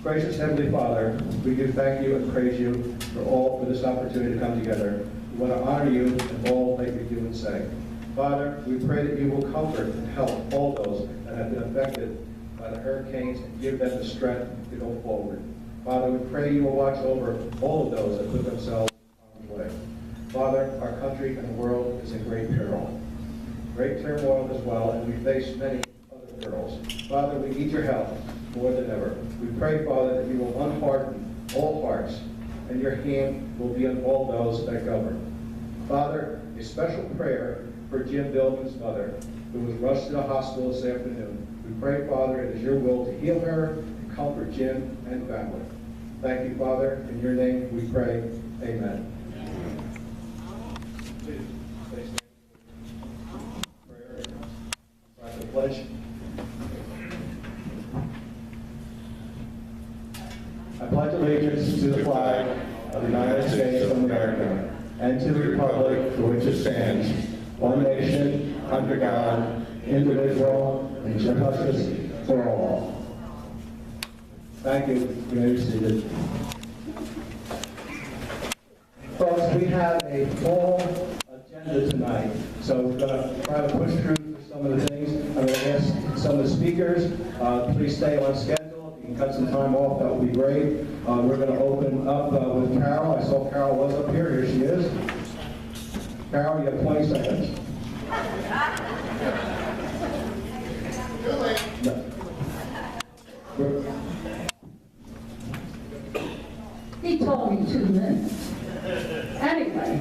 Gracious Heavenly Father, we do thank you and praise you for this opportunity to come together. We want to honor you in all that we do and say. Father, we pray that you will comfort and help all those that have been affected by the hurricanes and give them the strength to go forward. Father, we pray you will watch over all of those that put themselves on the way. Father, our country and the world is in great peril, great turmoil as well, and we face many other perils. Father, we need your help more than ever. We pray, Father, that you will unharden all hearts, and your hand will be on all those that govern. Father, a special prayer for Jim Billman's mother, who was rushed to the hospital this afternoon. We pray, Father, it is your will to heal her and comfort Jim and family. Thank you, Father. In your name we pray. Amen. Please stay standing. Prayer. Right, the pledge. I pledge allegiance to the flag of the United States of America and to the republic for which it stands, one nation, under God, indivisible, and justice for all. Thank you. You may be seated. Folks, we have a full agenda tonight, so we're going to try to push through some of the things. I'm going to ask some of the speakers, please stay on schedule. If you can cut some time off, that would be great. We're going to open up with Carol. I saw Carol was up here. Here she is. Carol, you have 20 seconds. He told me 2 minutes. Anyway,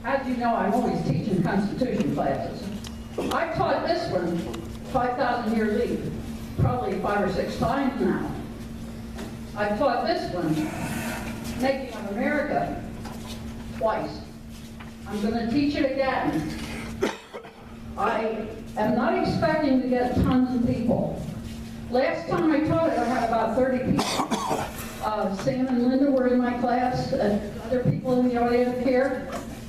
as you know, I'm always teaching Constitution classes. I taught this one, 5,000 Year Lead, probably 5 or 6 times now. I taught this one, Making of America, twice. I'm going to teach it again. I am not expecting to get tons of people. Last time I taught it, I had about 30 people. Sam and Linda were in my class, and other people in the audience here.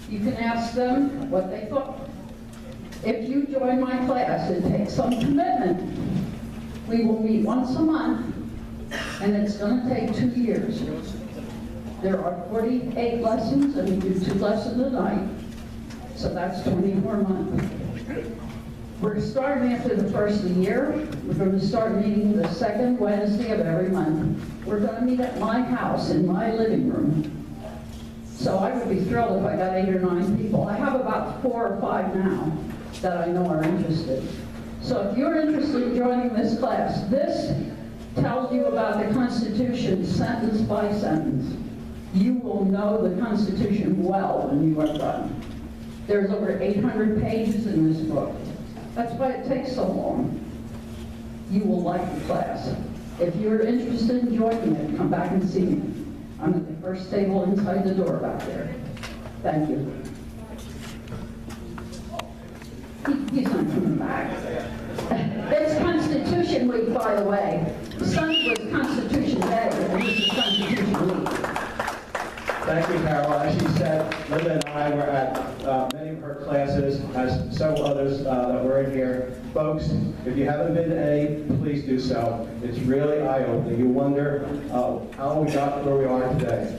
You can ask them what they thought. If you join my class, it takes some commitment. We will meet once a month, and it's going to take 2 years. There are 48 lessons, and we do 2 lessons a night, so that's 24 months. We're starting after the first of the year. We're going to start meeting the 2nd Wednesday of every month. We're going to meet at my house, in my living room. So I would be thrilled if I got 8 or 9 people. I have about 4 or 5 now that I know are interested. So if you're interested in joining this class, this tells you about the Constitution sentence by sentence. You will know the Constitution well when you are done. There's over 800 pages in this book. That's why it takes so long. You will like the class. If you're interested in joining it, come back and see me. I'm at the first table inside the door back there. Thank you. He's not coming back. It's Constitution Week, by the way. Sunday was Constitution Day, and this is Constitution Week. Thank you, Carol. As she said, Linda and I were at many of her classes, as several others that were in here. Folks, if you haven't been to any, please do so. It's really eye-opening. You wonder how we got where we are today.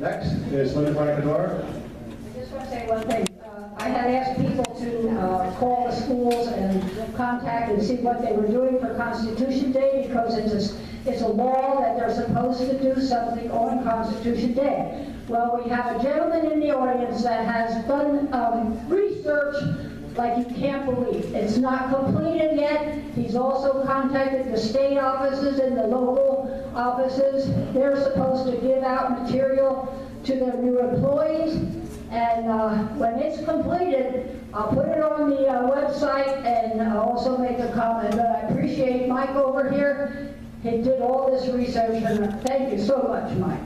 Next is Linda Frankenor. I just want to say one thing. I had asked people to call the schools and contact and see what they were doing for Constitution Day, because it's a law that they're supposed to do something on Constitution Day. Well, we have a gentleman in the audience that has done research like you can't believe. It's not completed yet. He's also contacted the state offices and the local offices. They're supposed to give out material to their new employees. And when it's completed, I'll put it on the website and also make a comment. But I appreciate Mike over here. He did all this research, and thank you so much, Mike.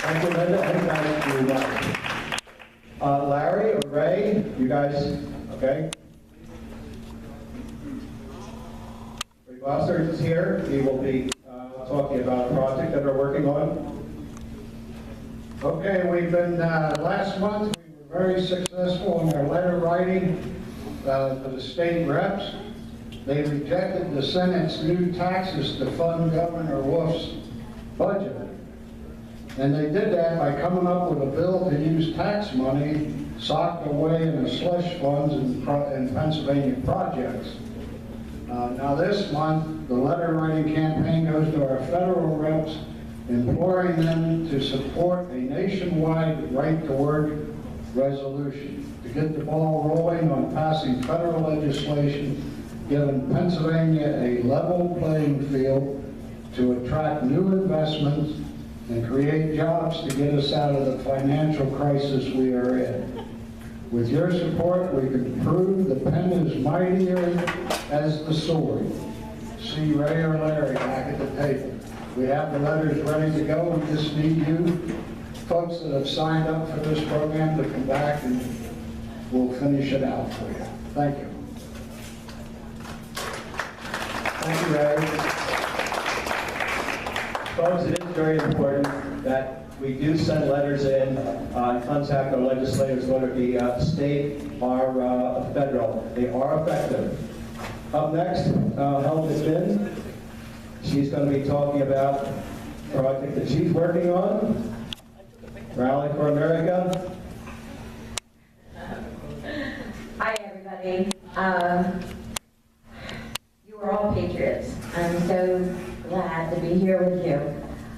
Thank you, Linda. Thank you, Larry or Ray, you guys, okay? Ray Gloucester is here. He will be talking about a project that we're working on. Okay, we've been, last month, we were very successful in our letter writing to the state reps. They rejected the Senate's new taxes to fund Governor Wolf's budget. And they did that by coming up with a bill to use tax money socked away in the slush funds in Pennsylvania projects. Now this month, the letter writing campaign goes to our federal reps, imploring them to support a nationwide right-to-work resolution to get the ball rolling on passing federal legislation giving Pennsylvania a level playing field to attract new investments and create jobs to get us out of the financial crisis we are in. With your support, we can prove the pen is mightier as the sword. See Ray or Larry back at the table. We have the letters ready to go. We just need you folks that have signed up for this program to come back and we'll finish it out for you. Thank you. Thank you, Ray. Folks, it is very important that we do send letters in, contact our legislators, whether it be state or federal. They are effective. Up next, Helga Finn. She's going to be talking about a project that she's working on, Rally for America. Hi, everybody. You are all Patriots. I'm so glad to be here with you.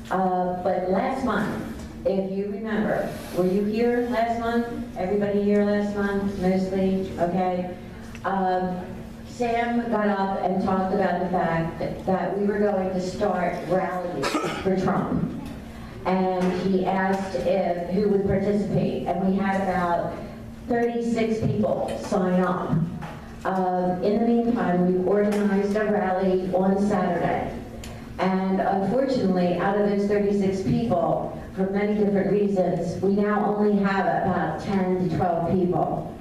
But last month, if you remember, were you here last month? Everybody here last month? Mostly? Okay. Sam got up and talked about the fact that we were going to start rallies for Trump. And he asked who would participate. And we had about 36 people sign up. In the meantime, we organized a rally on Saturday. And unfortunately, out of those 36 people, for many different reasons, we now only have about 10 to 12 people.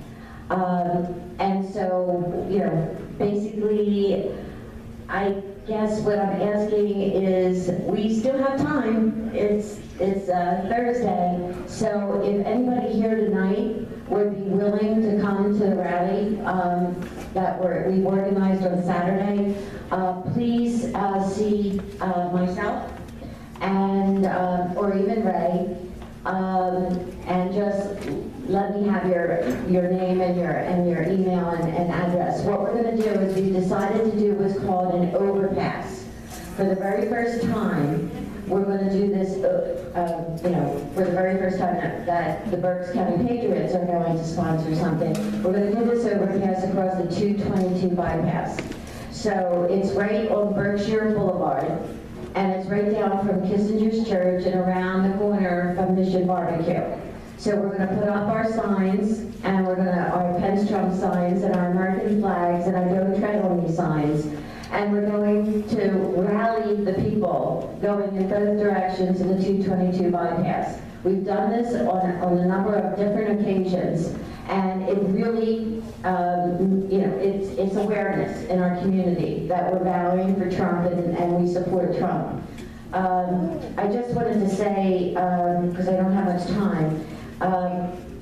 And so, you know, basically, I guess what I'm asking is, we still have time. It's Thursday, so if anybody here tonight would be willing to come to the rally that we've organized on Saturday, please see myself and or even Ray, and just let me have your name and your email and address. What we're going to do is we decided to do what's called an overpass. For the very first time, we're going to do this, for the very first time that the Berks County Patriots are going to sponsor something. We're going to do this overpass across the 222 bypass. So it's right on Berkshire Boulevard, and it's right down from Kissinger's Church and around the corner from Mission Barbecue. So we're going to put up our signs, and we're going to, our Pence Trump signs and our American flags and our Don't Tread on Me signs. And we're going to rally the people going in both directions in the 222 bypass. We've done this on a number of different occasions, and it really, it's awareness in our community that we're rallying for Trump and we support Trump. I just wanted to say, because I don't have much time,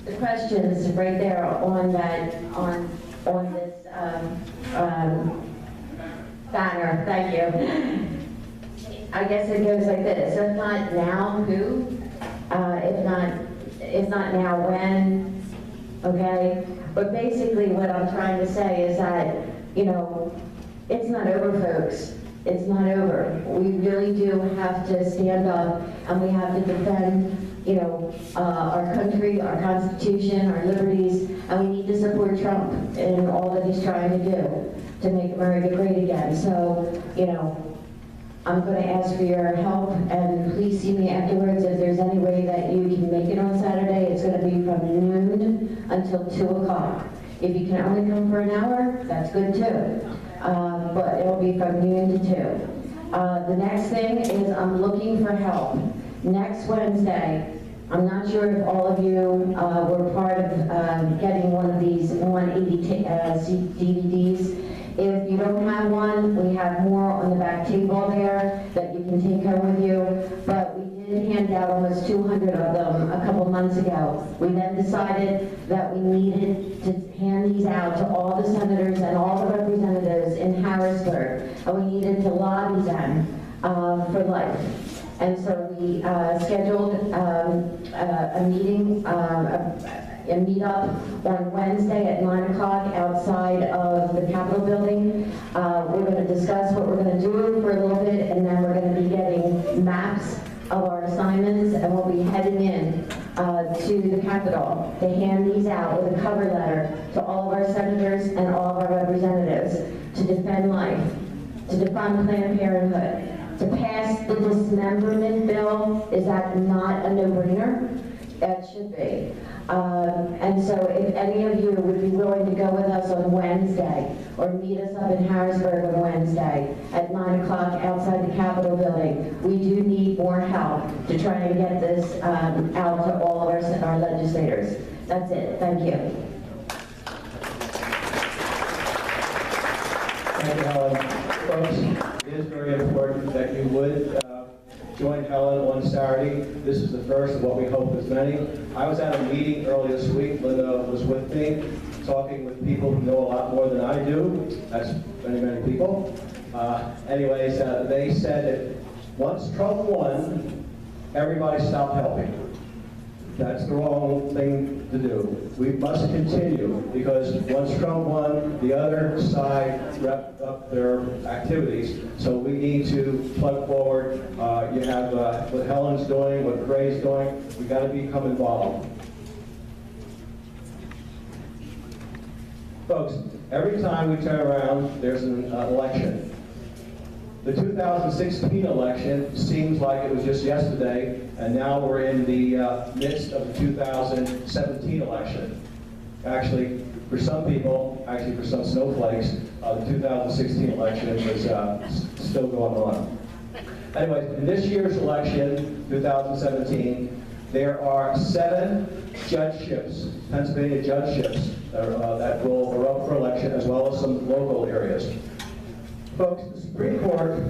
the questions right there on that on this banner. Thank you. I guess it goes like this: if not now, who? If not now, when? Okay. But basically, what I'm trying to say is that, you know, it's not over, folks. It's not over. We really do have to stand up, and we have to defend, you know, our country, our Constitution, our liberties, and we need to support Trump in all that he's trying to do to make America great again. So, you know, I'm going to ask for your help, and please see me afterwards if there's any way that you can make it on Saturday. It's going to be from noon until 2 o'clock. If you can only come for an hour, that's good too. But it'll be from noon to 2. The next thing is I'm looking for help. Next Wednesday, I'm not sure if all of you were part of getting one of these 180 DVDs. If you don't have one, we have more on the back table there that you can take home with you. But we did did hand out almost 200 of them a couple months ago. We then decided that we needed to hand these out to all the senators and all the representatives in Harrisburg, and we needed to lobby them for life. And so we scheduled a meeting, a meetup on Wednesday at 9 o'clock outside of the Capitol building. We're going to discuss what we're going to do for a little bit, and then we're going to be getting maps of our assignments, and we'll be heading in to the Capitol to hand these out with a cover letter to all of our senators and all of our representatives to defend life, to defund Planned Parenthood, to pass the dismemberment bill. Is that not a no-brainer? It should be. And so if any of you would be willing to go with us on Wednesday, or meet us up in Harrisburg on Wednesday at 9 o'clock outside the Capitol building, we do need more help to try and get this out to all of our legislators. That's it. Thank you. Thank you, Helen. Folks, it is very important that you would join Helen on Saturday. This is the first of what we hope is many. I was at a meeting earlier this week. Linda was with me, talking with people who know a lot more than I do. That's many, many people. Anyways, they said that once Trump won, everybody stopped helping. That's the wrong thing to do. We must continue, because once Trump won, the other side wrapped up their activities. So we need to plug forward. You have what Helen's doing, what Gray's doing. We got to become involved. Folks, every time we turn around, there's an election. The 2016 election seems like it was just yesterday, and now we're in the midst of the 2017 election. Actually, for some people, actually for some snowflakes, the 2016 election was still going on. Anyway, in this year's election, 2017, there are 7 judgeships, Pennsylvania judgeships, that are up for election, as well as some local areas. Folks, the Supreme Court,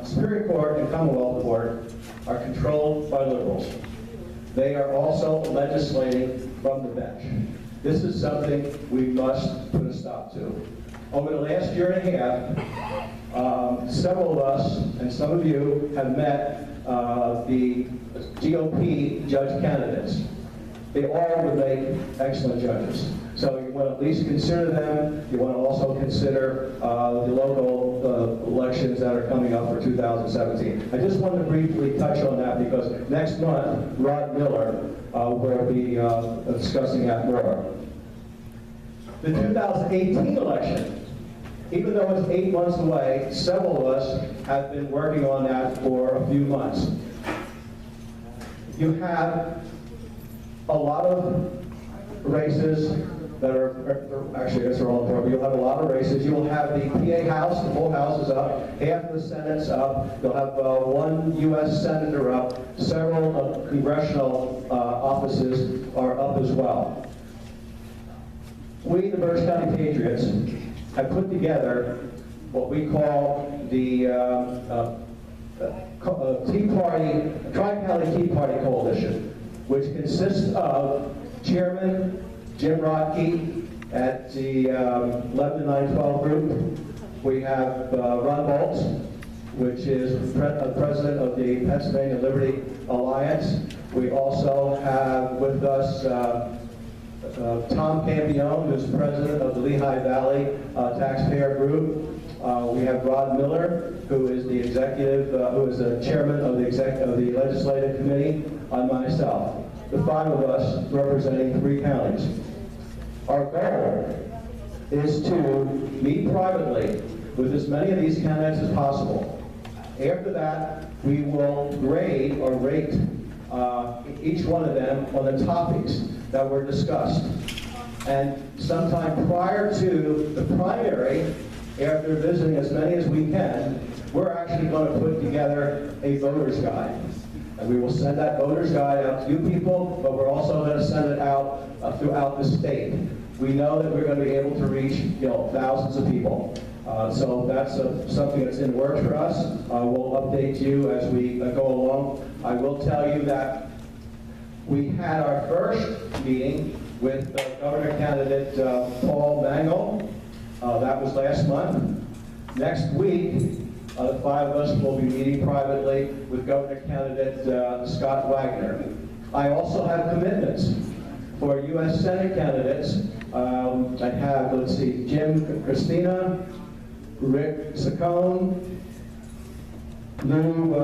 Superior Court, and Commonwealth Court are controlled by liberals. They are also legislating from the bench. This is something we must put a stop to. Over the last year and a half, several of us, and some of you, have met the GOP judge candidates. They all would make excellent judges. So you want to at least consider them. You want to also consider the local elections that are coming up for 2017. I just wanted to briefly touch on that because next month, Rod Miller will be discussing that more. The 2018 election, even though it's 8 months away, several of us have been working on that for a few months. You have a lot of races that are, actually, I guess they're all important. You'll have a lot of races. You'll have the PA House, the full House is up. Half of the Senate's up. You'll have 1 U.S. Senator up. Several congressional offices are up as well. We, the Berks County Patriots, have put together what we call the Tea Party, Tri-County Tea Party Coalition, which consists of Chairman Jim Rodkey at the 11 to 912 group. We have Ron Boltz, which is president of the Pennsylvania Liberty Alliance. We also have with us Tom Campione, who's president of the Lehigh Valley Taxpayer Group. We have Rod Miller, who is the executive, who is the chairman of the legislative committee, and myself. The 5 of us representing 3 counties. Our goal is to meet privately with as many of these candidates as possible. After that, we will grade or rate each one of them on the topics that were discussed. And sometime prior to the primary, after visiting as many as we can, we're actually going to put together a voter's guide. And we will send that voter's guide out to you people, but we're also going to send it out throughout the state. We know that we're going to be able to reach, thousands of people. So that's something that's in the works for us. We'll update you as we go along. I will tell you that we had our first meeting with governor candidate Paul Mangle. That was last month. Next week, the five of us will be meeting privately with governor candidate Scott Wagner. I also have commitments for U.S. Senate candidates. I have, let's see, Jim Christina, Rick Saccone, Lou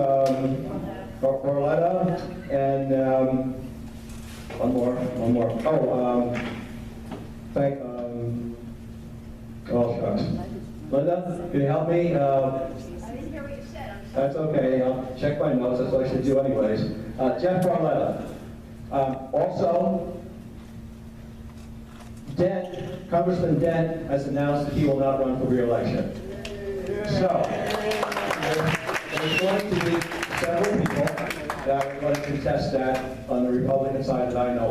Orletta, and one more. Oh, shucks. Linda, can you help me? I didn't hear what you said. I'm sorry. That's okay. I'll check my notes. That's what I should do anyways. Jeff Barletta. Also, Congressman Dent has announced that he will not run for re-election. So, there's going to be several people that are going to contest that on the Republican side that I know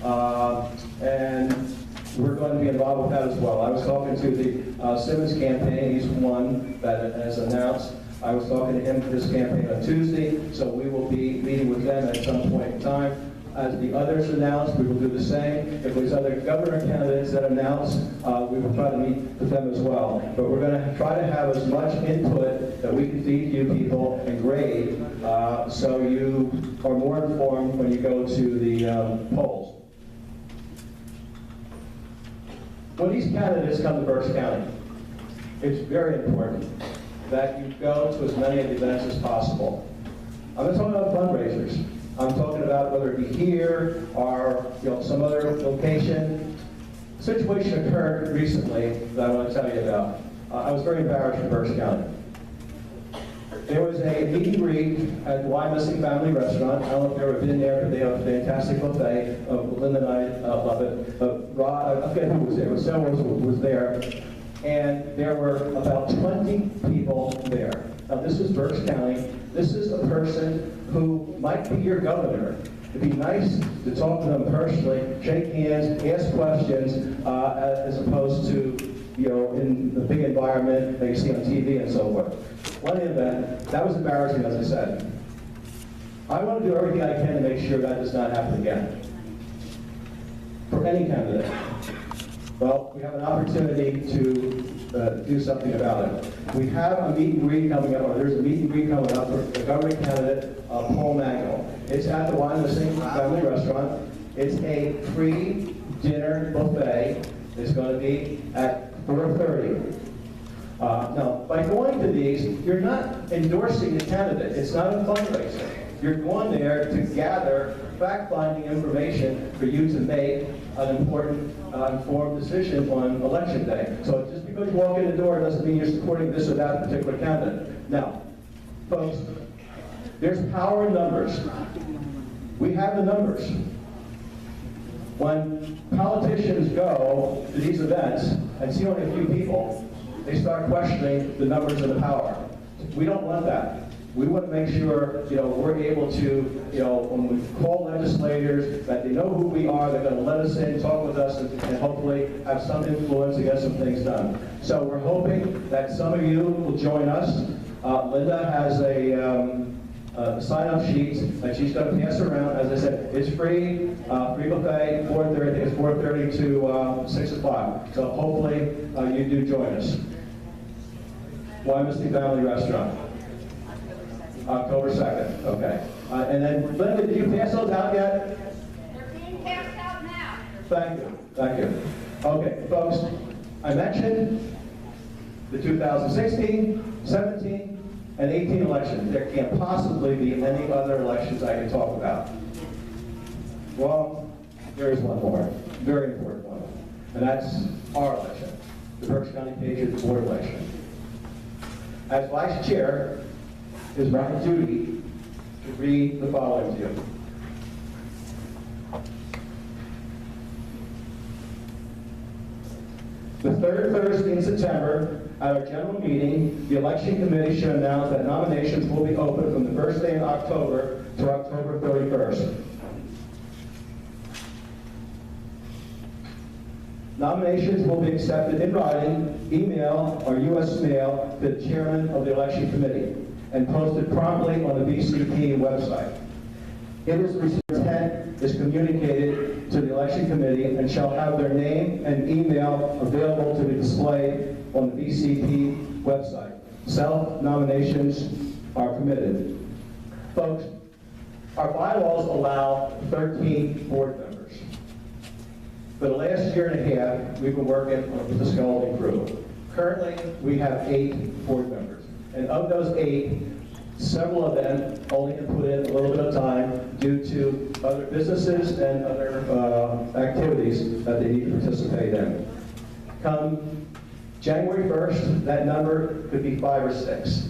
of. And we're going to be involved with that as well. I was talking to the Simmons campaign. He's one that has announced. I was talking to him for this campaign on Tuesday, so we will be meeting with them at some point in time. As the others announced, we will do the same. If there's other governor candidates that announce, we will try to meet with them as well. But we're going to try to have as much input that we can feed you people and grade, so you are more informed when you go to the polls. When these candidates come to Berks County, it's very important that you go to as many of the events as possible. I'm not talking about fundraisers. I'm talking about whether it be here or some other location. A situation occurred recently that I want to tell you about. I was very embarrassed in Berks County. There was a meet and greet at the Uehlinger family restaurant. I don't know if you've ever been there, but they have a fantastic buffet. Linda and I love it. Rod, I forget who was there, but someone was there. And there were about 20 people there. Now this is Berks County. This is a person who might be your governor. It'd be nice to talk to them personally, shake hands, ask questions, as opposed to, in the big environment that you see on TV and so forth. One event, that was embarrassing, as I said. I want to do everything I can to make sure that does not happen again. For any candidate. Well, we have an opportunity to do something about it. We have a meet and greet coming up, or there's a meet and greet coming up for the government candidate, Paul Mangle. It's at the Uehlinger family restaurant. It's a free dinner buffet. It's going to be at 4:30. Now, by going to these, you're not endorsing the candidate. It's not a fundraiser. You're going there to gather fact-finding information for you to make an important, informed decision on election day. So just because you walk in the door doesn't mean you're supporting this or that particular candidate. Now, folks, there's power in numbers. We have the numbers. When politicians go to these events and see only a few people, they start questioning the numbers and the power. We don't want that. We want to make sure, we're able to, when we call legislators, that they know who we are, they're going to let us in, talk with us, and hopefully have some influence to get some things done. So we're hoping that some of you will join us. Linda has a sign-up sheet that she's going to pass around. As I said, it's free, free buffet, 4:30. It's 4:30 to 6 o'clock. So hopefully you do join us. Uehlinger family restaurant. October 2nd, okay. And then, Linda, did you pass those out yet? They're being passed out now. Thank you, thank you. Okay, folks, I mentioned the 2016, 17, and 18 elections. There can't possibly be any other elections I can talk about. Well, there is one more, very important one, and that's our election, the Berks County Patriots Board election. As Vice Chair, it is my duty to read the following to you. The third Thursday in September, at our general meeting, the election committee should announce that nominations will be open from the first day in October to October 31st. Nominations will be accepted in writing, email, or U.S. mail to the chairman of the election committee and posted promptly on the BCP website. It is the intent is communicated to the election committee and shall have their name and email available to be displayed on the BCP website. Self-nominations are permitted. Folks, our bylaws allow 13 board members. For the last year and a half, we've been working with the skeleton crew. Currently, we have 8 board members. And of those 8, several of them only can put in a little bit of time due to other businesses and other activities that they need to participate in. Come January 1st, that number could be 5 or 6.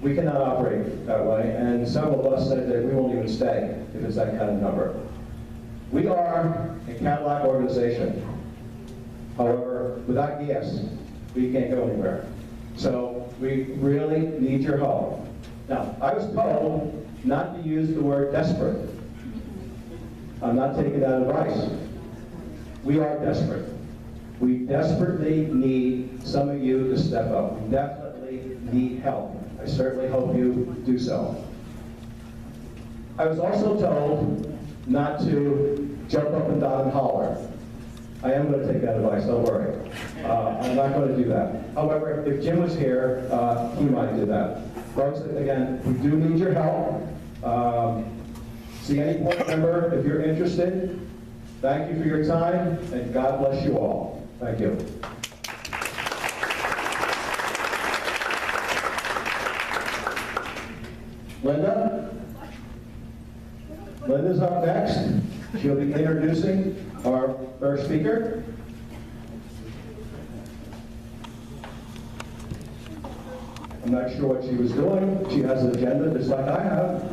We cannot operate that way, and several of us said that we won't even stay if it's that kind of number. We are a Cadillac organization. However, without gas, we can't go anywhere. So we really need your help. Now, I was told not to use the word desperate. I'm not taking that advice. We are desperate. We desperately need some of you to step up. We definitely need help. I certainly hope you do so. I was also told not to jump up and down and holler. I am going to take that advice, don't worry. I'm not going to do that. However, if Jim was here, he might do that. Folks, again, we do need your help. See any board member if you're interested. Thank you for your time, and God bless you all. Thank you. Linda? Linda's up next. She'll be introducing our first speaker. I'm not sure what she was doing. She has an agenda just like I have.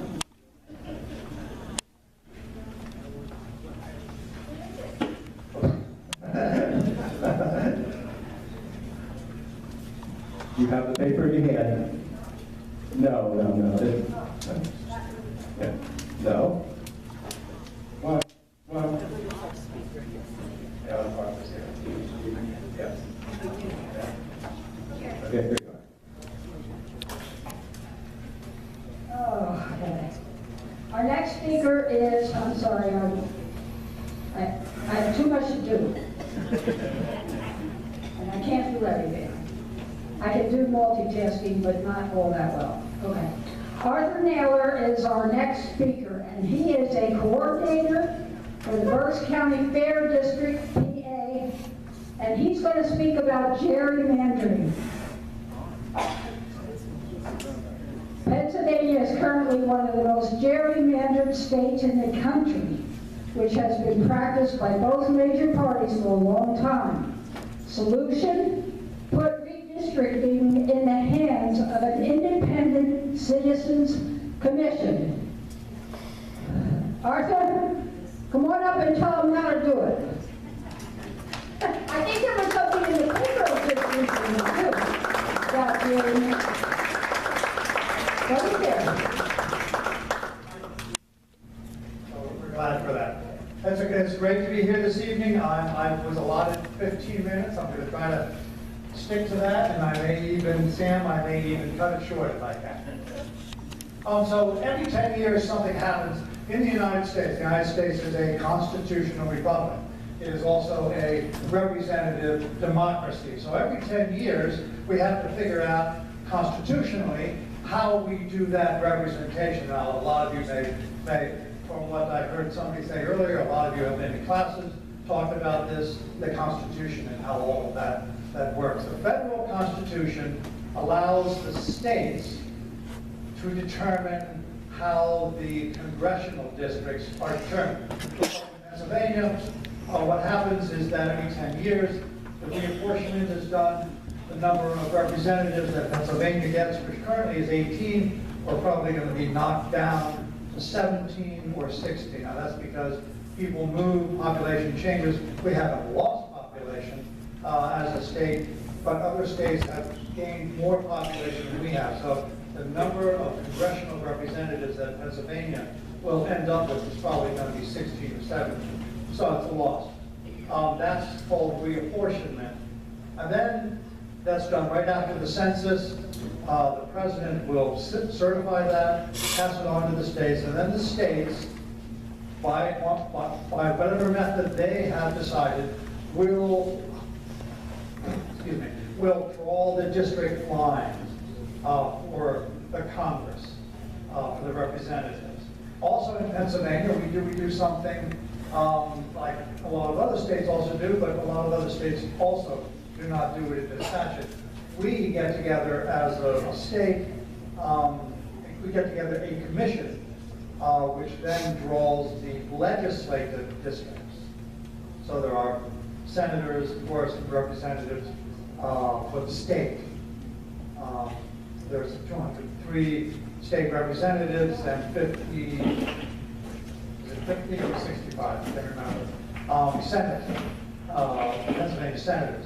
You have the paper in your hand. No. No. Well. Yes. Okay, here you go. Oh, okay. Our next speaker is, I'm sorry, I have too much to do. And I can't do everything. I can do multitasking, but not all that well. Okay. Arthur Naylor is our next speaker, and he is a coordinator for the Berks County Fair District, PA, and he's going to speak about gerrymandering. Pennsylvania is currently one of the most gerrymandered states in the country, which has been practiced by both major parties for a long time. Solution? Put redistricting in the hands of an independent citizens commission. Arthur, come on up and tell them how to do it. I think there was something in the paper this recently too about gerrymandering. What is there? We're glad for that. It's great to be here this evening. I was allotted 15 minutes. I'm going to try to stick to that, and I may even cut it short if I can. So every 10 years something happens in the United States. The United States is a constitutional republic. It is also a representative democracy. So every 10 years we have to figure out constitutionally how we do that representation. Now, a lot of you may, from what I heard somebody say earlier, a lot of you have been in classes, talked about this, the Constitution and how all of that works. The federal Constitution allows the states to determine how the congressional districts are determined. In Pennsylvania, what happens is that every 10 years, the reapportionment is done. The number of representatives that Pennsylvania gets, which currently is 18, are probably going to be knocked down to 17 or 16. Now that's because people move, population changes. We haven't lost population as a state, but other states have gained more population than we have. So the number of congressional representatives that Pennsylvania will end up with is probably going to be 16 or 17. So it's a loss. That's called reapportionment. And then that's done right after the census. The president will certify that, pass it on to the states, and then the states, by whatever method they have decided, will draw the district lines for the Congress, for the representatives. Also in Pennsylvania, we do something like a lot of other states also do, but a lot of other states also do not do it in this statute. We get together as a state, we get together a commission, which then draws the legislative districts. So there are senators, of course, and representatives for the state. There's 203 state representatives and 50, is it 50 or 65? I can't remember. Senate, Pennsylvania senators.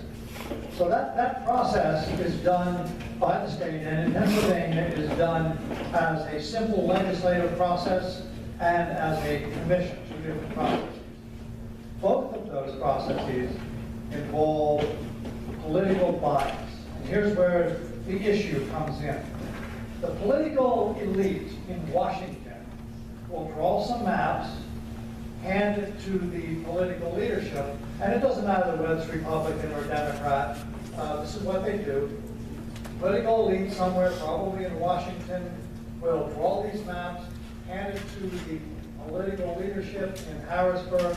So that process is done by the state, and in Pennsylvania it is done as a simple legislative process and as a commission, two different processes. Both of those processes involve political bias. And here's where the issue comes in. The political elite in Washington will draw some maps, hand it to the political leadership, and it doesn't matter whether it's Republican or Democrat. This is what they do. Political elite somewhere, probably in Washington, will draw these maps, hand it to the political leadership in Harrisburg,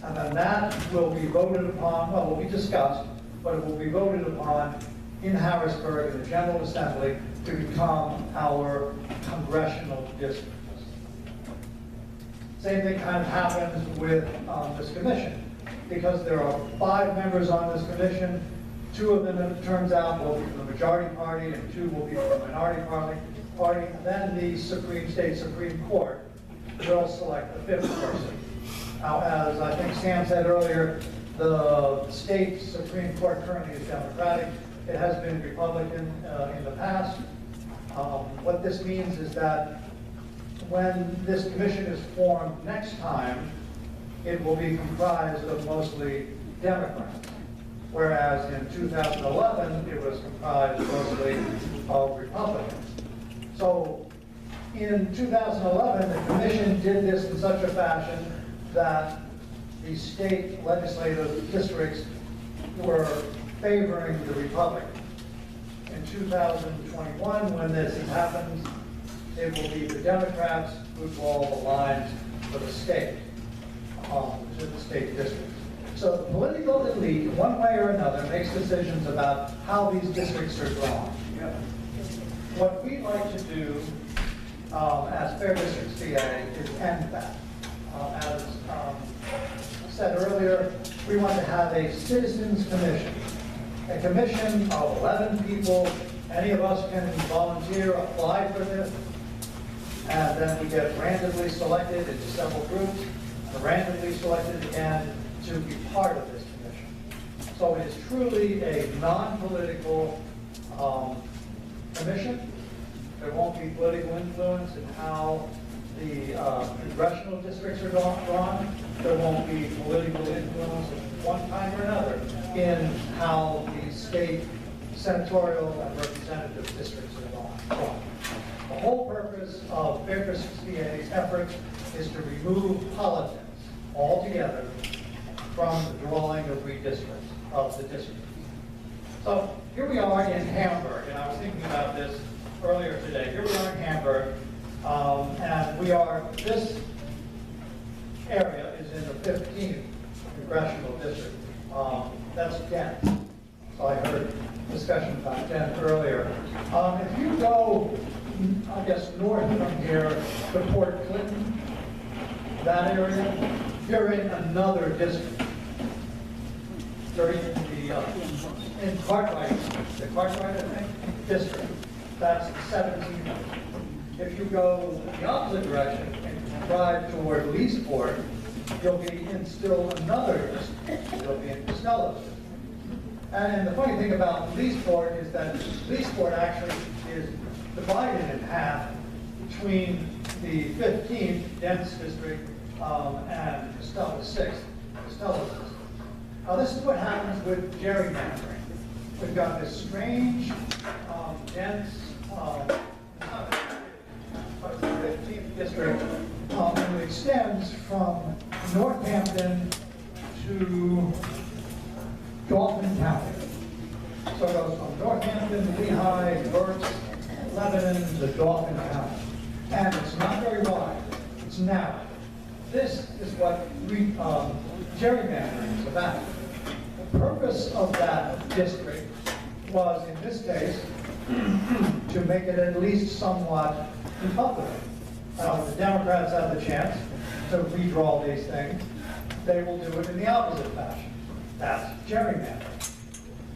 and then that will be voted upon, well, will be discussed, but it will be voted upon in Harrisburg in the General Assembly to become our congressional districts. Same thing kind of happens with this commission, because there are 5 members on this commission. 2 of them, it turns out, will be from the majority party, and 2 will be from the minority party. And then the State Supreme Court will select the 5th person. Now, as I think Sam said earlier, the state Supreme Court currently is Democratic. It has been Republican in the past. What this means is that when this commission is formed next time, it will be comprised of mostly Democrats, whereas in 2011, it was comprised mostly of Republicans. So in 2011, the commission did this in such a fashion that the state legislative districts were favoring the Republicans. In 2021, when this happens, it will be the Democrats who draw the lines for the state, to the state districts. So the political elite, one way or another, makes decisions about how these districts are drawn. What we like to do as Fair Districts VA is end that. As I said earlier, we want to have a citizens commission. A commission of 11 people. Any of us can volunteer, apply for this, and then we get randomly selected into several groups, and randomly selected again to be part of this commission. So it is truly a non-political commission. There won't be political influence in how the congressional districts are drawn. There won't be political influence of one kind or another in how the state senatorial and representative districts are drawn. The whole purpose of Fair Districts VA's efforts is to remove politics altogether from the drawing of the districts. So here we are in Hamburg, and I was thinking about this earlier today. Here we are in Hamburg, and this area is in the 15th congressional district. That's dense. So I heard discussion about dense earlier. If you go, I guess, north from here to Port Clinton, that area, you're in another district. You're in Cartwright, the Cartwright, I think, district. That's 17th. If you go the opposite direction and drive toward Leesport, you'll be in still another district. You'll be in Costello. And the funny thing about Leesport is that Leesport actually is divided in half between the 15th dense district and Costello 6th. Costello district. Now, this is what happens with gerrymandering. We've got this strange, dense, 15th district, and it extends from Northampton to Dauphin County. So it goes from Northampton, Uehlinger, Berks, Lebanon to Dauphin County. And it's not very wide, it's narrow. This is what gerrymandering is about. The purpose of that district was, in this case, to make it at least somewhat Republican. The Democrats have the chance to redraw these things. They will do it in the opposite fashion. That's gerrymandering.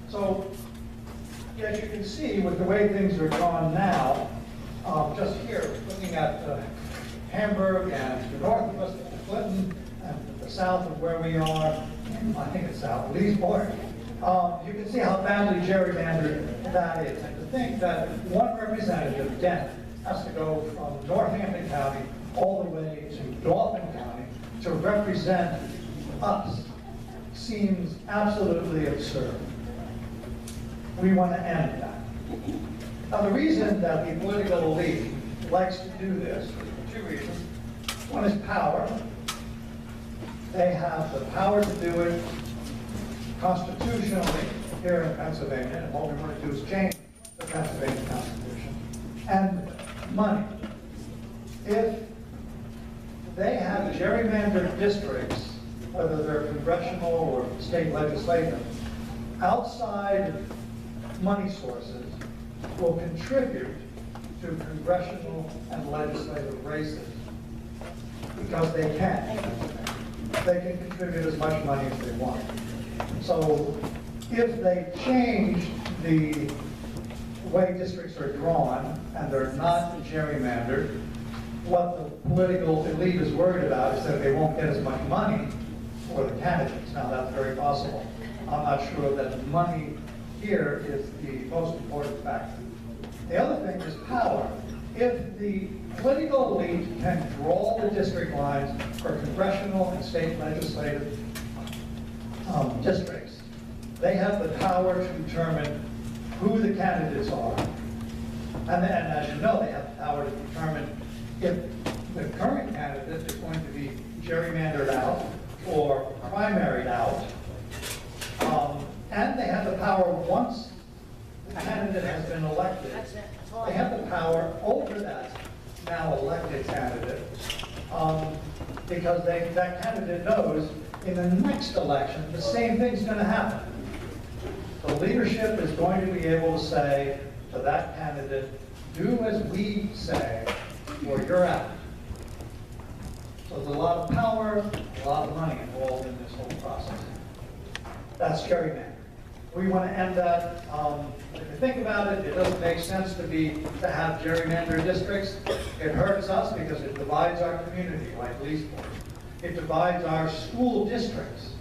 So, as you can see, with the way things are drawn now, just here, looking at Hamburg and the northwest of Clinton and the south of where we are, I think it's south, Leesburg, you can see how badly gerrymandered that is. And to think that one representative, Dent, has to go from Northampton County all the way to Dauphin County to represent us seems absolutely absurd. We want to end that. Now, the reason that the political elite likes to do this, for two reasons. One is power. They have the power to do it constitutionally here in Pennsylvania, and what we want to do is change the Pennsylvania Constitution. And money. If they have gerrymandered districts, whether they're congressional or state legislative, outside money sources will contribute to congressional and legislative races because they can. They can contribute as much money as they want. So if they change the way districts are drawn and they're not gerrymandered, what the political elite is worried about is that they won't get as much money for the candidates. Now, that's very possible. I'm not sure that money here is the most important factor. The other thing is power. If the political elite can draw the district lines for congressional and state legislative districts, they have the power to determine who the candidates are. And as you know, they have the power to determine if the current candidate is going to be gerrymandered out or primaried out. And they have the power, once the candidate has been elected, they have the power over that now elected candidate, because that candidate knows in the next election the same thing's going to happen. The leadership is going to be able to say to that candidate, do as we say or you're out. So there's a lot of power, a lot of money involved in this whole process. That's gerrymandering. We want to end that. If you think about it, it doesn't make sense to have gerrymandered districts. It hurts us because it divides our community, like Leesburg. It divides our school districts.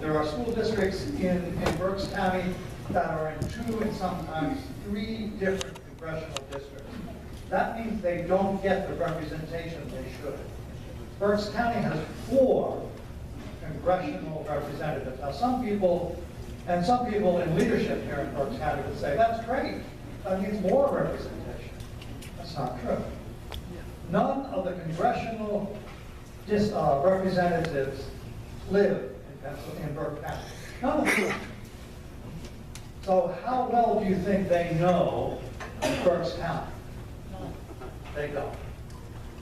There are school districts in Berks County that are in 2 and sometimes 3 different congressional districts. That means they don't get the representation they should. Berks County has 4 congressional representatives. Now, some people in leadership here in Berks County would say, that's great. That means more representation. That's not true. None of the congressional representatives live in Berks County. None of them. So how well do you think they know Berks County? They don't.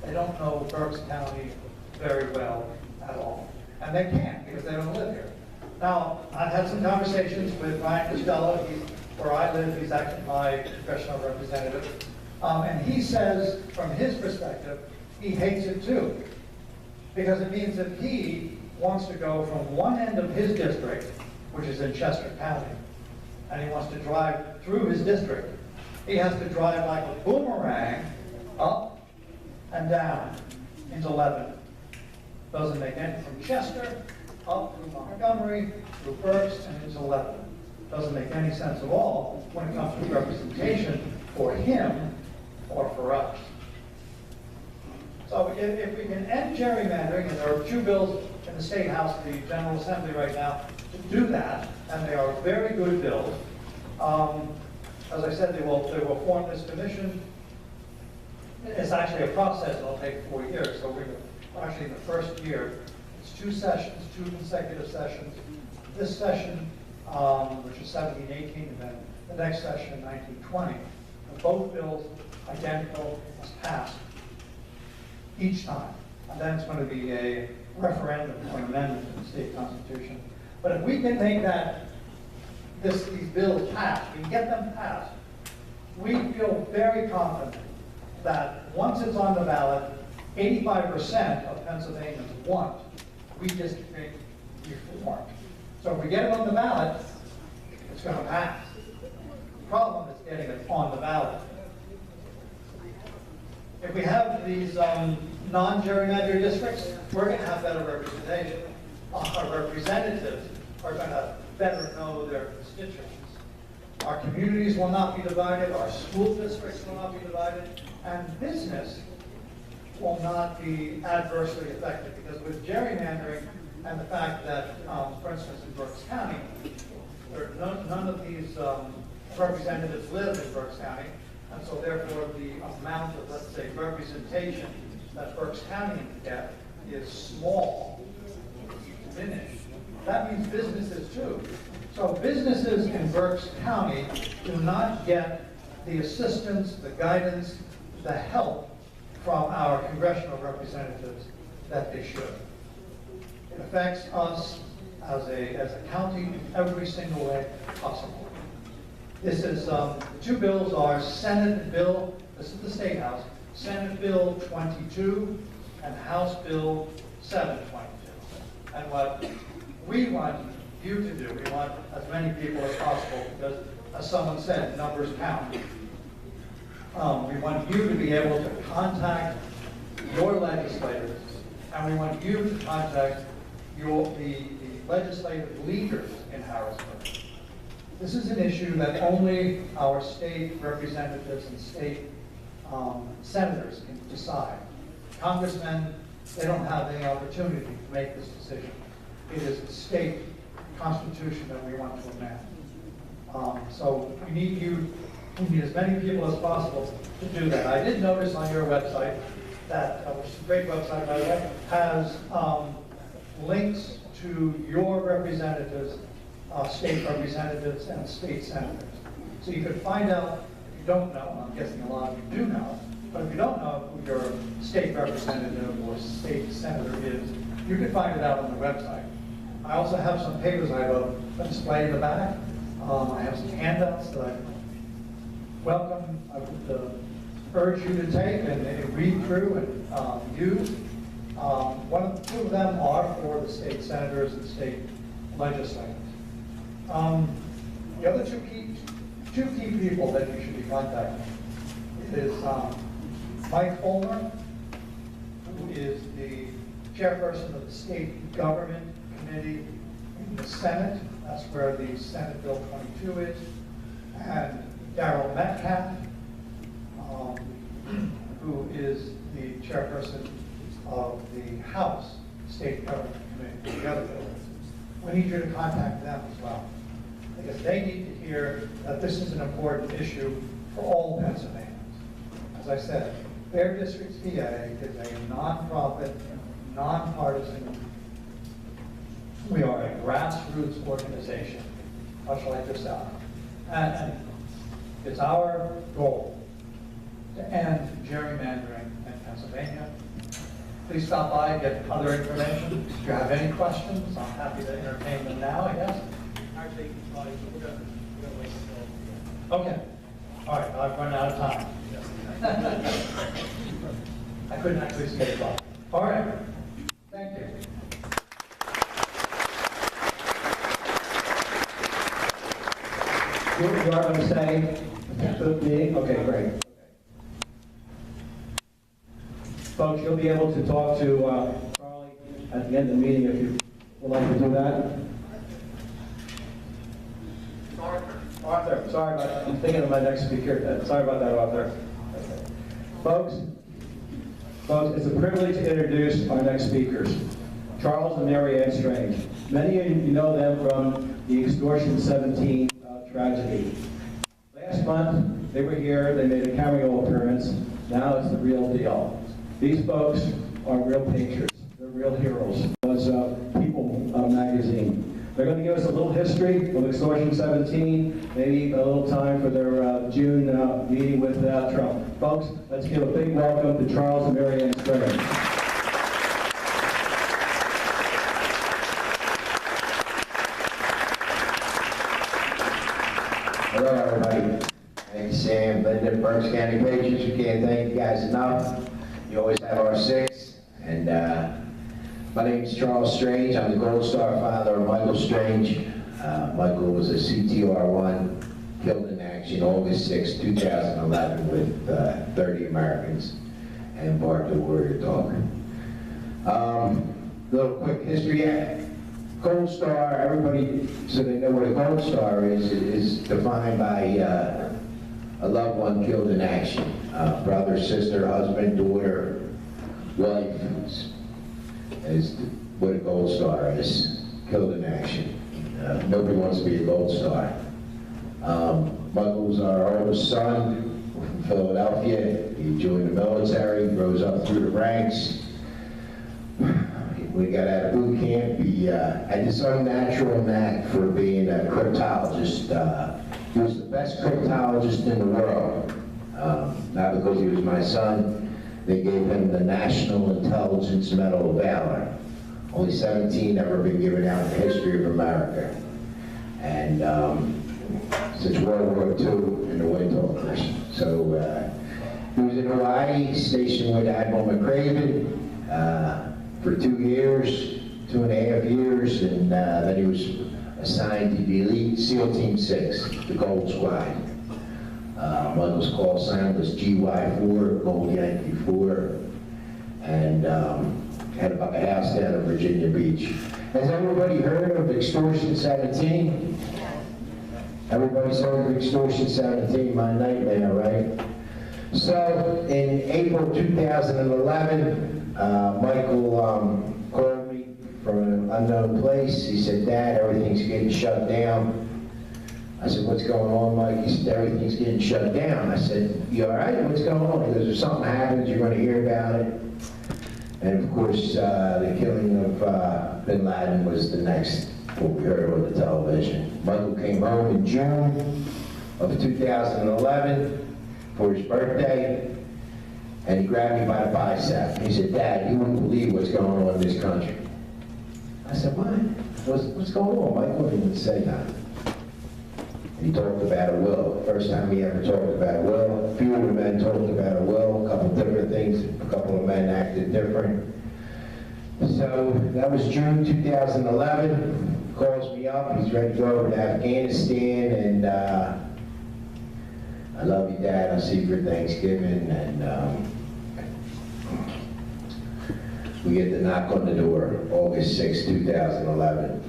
They don't know Berks County very well at all. And they can't because they don't live here. Now, I've had some conversations with Ryan Costello. Where I live, he's actually my congressional representative. And he says, from his perspective, he hates it too. Because it means that he wants to go from one end of his district, which is in Chester County, and he wants to drive through his district. He has to drive like a boomerang up and down into Lebanon. Doesn't make any, from Chester up through Montgomery, through Berks, and into Lebanon. Doesn't make any sense at all when it comes to representation for him or for us. So if we can end gerrymandering, and there are 2 bills in the State House, the General Assembly right now, to do that, and they are very good bills. As I said, they will form this commission. It's actually a process, it'll take 4 years, so we're actually in the first year. It's 2 sessions, 2 consecutive sessions. This session, which is 17-18, and then the next session, 19-20. Both bills identical as passed each time. And then it's going to be a referendum or an amendment to the state constitution. But if we can make these bills pass, we can get them passed, we feel very confident that once it's on the ballot, 85% of Pennsylvanians want redistricting reform. So if we get it on the ballot, it's going to pass. The problem is getting it on the ballot. If we have these non-gerrymandered districts, we're going to have better representation. Our representatives are going to better know their constituents. Our communities will not be divided, our school districts will not be divided, and business will not be adversely affected, because with gerrymandering and the fact that, for instance, in Berks County, none of these representatives live in Berks County, and so therefore the amount of, let's say, representation that Berks County can get is small, diminished. That means businesses too. So businesses in Berks County do not get the assistance, the guidance, the help from our congressional representatives that they should. It affects us as a county in every single way possible. This is, the 2 bills are Senate Bill, this is the State House, Senate Bill 22 and House Bill 722. And what we want you to do, we want as many people as possible, because as someone said, numbers count. We want you to be able to contact your legislators, and we want you to contact the legislative leaders in Harrisburg. This is an issue that only our state representatives and state senators can decide. Congressmen, they don't have any opportunity to make this decision. It is the state constitution that we want to amend. So we need as many people as possible to do that. I did notice on your website that, which is a great website by the way, has links to your representatives, state representatives and state senators. So you can find out, if you don't know, I'm guessing a lot of you do know, but if you don't know who your state representative or state senator is, you can find it out on the website. I also have some papers I have a display in the back. I have some handouts that I would urge you to take and read through and use. 2 of them are for the state senators and state legislators. The other two key people that you should be contacting is Mike Uehlinger, who is the chairperson of the State Government Committee in the Senate. That's where the Senate Bill 22 is. And Darrell Metcalf, who is the chairperson of the House State Government Committee, the other bill. We need you to contact them as well, because they need to hear that this is an important issue for all Pennsylvanians. As I said, Fair Districts PA is a nonprofit, nonpartisan. We are a grassroots organization, much like yourself. And it's our goal to end gerrymandering in Pennsylvania. Please stop by and get other information. If you have any questions, I'm happy to entertain them now, I guess. Actually, we're going to wait until... Okay. All right, I've run out of time. I couldn't actually stay long. All right. Thank you. You are going to say to the meeting? Okay, great. Folks, you'll be able to talk to Charlie at the end of the meeting if you would like to do that. Arthur, sorry about that. I'm thinking of my next speaker. Sorry about that, Arthur. Okay. Folks, it's a privilege to introduce our next speakers. Charles and Maryanne Strange. Many of you know them from the Extortion 17 tragedy. Last month, they were here, they made a cameo appearance. Now it's the real deal. These folks are real patriots. They're real heroes. It was People magazine. They're going to give us a little history of Extortion 17, maybe a little time for their June meeting with Trump. Folks, let's give a big welcome to Charles and Maryanne Strange. Hello, everybody. Thank you, Sam, Linda, Berks County Patriots. We can't thank you guys enough. You always have our six. And my name is Charles Strange. I'm the Gold Star father of Michael Strange. Michael was a CTR-1, killed in action August 6, 2011 with 30 Americans and barked a warrior dog. Little quick history. Gold Star, everybody, so they know what a Gold Star is defined by a loved one killed in action. Brother, sister, husband, daughter, wife is what a Gold Star is, killed in action. Nobody wants to be a Gold Star. Michael was our oldest son from Philadelphia. He joined the military, rose up through the ranks. We got out of boot camp. He had this unnatural knack for being a cryptologist. He was the best cryptologist in the world. Not because he was my son. They gave him the National Intelligence Medal of Valor. Only 17 ever been given out in the history of America. And since World War II in the Wind Talkers. So he was in Hawaii, stationed with Admiral McCraven for 2 years, 2.5 years, and then he was assigned to the elite SEAL Team 6, the Gold Squad. Michael's call sign was GY4, Gold Yankee 4, and had about a house down in Virginia Beach. Has everybody heard of Extortion 17? Everybody's heard of Extortion 17, my nightmare, right? So in April 2011, Michael called me from an unknown place. He said, "Dad, everything's getting shut down." I said, "What's going on, Mike?" He said, "Everything's getting shut down." I said, "You all right? What's going on?" He goes, "If something happens, you're going to hear about it." And of course, the killing of bin Laden was the next, what we heard on the television. Michael came home in June of 2011 for his birthday. And he grabbed me by the bicep. He said, "Dad, you wouldn't believe what's going on in this country." I said, "What? What's going on?" Michael didn't say nothing. And he talked about a will. First time he ever talked about a will. A few of the men talked about a will, a couple different things. A couple of men acted different. So that was June 2011. He calls me up. He's ready to go over to Afghanistan. And I love you, Dad. I'll see you for Thanksgiving. And we get the knock on the door, August 6, 2011,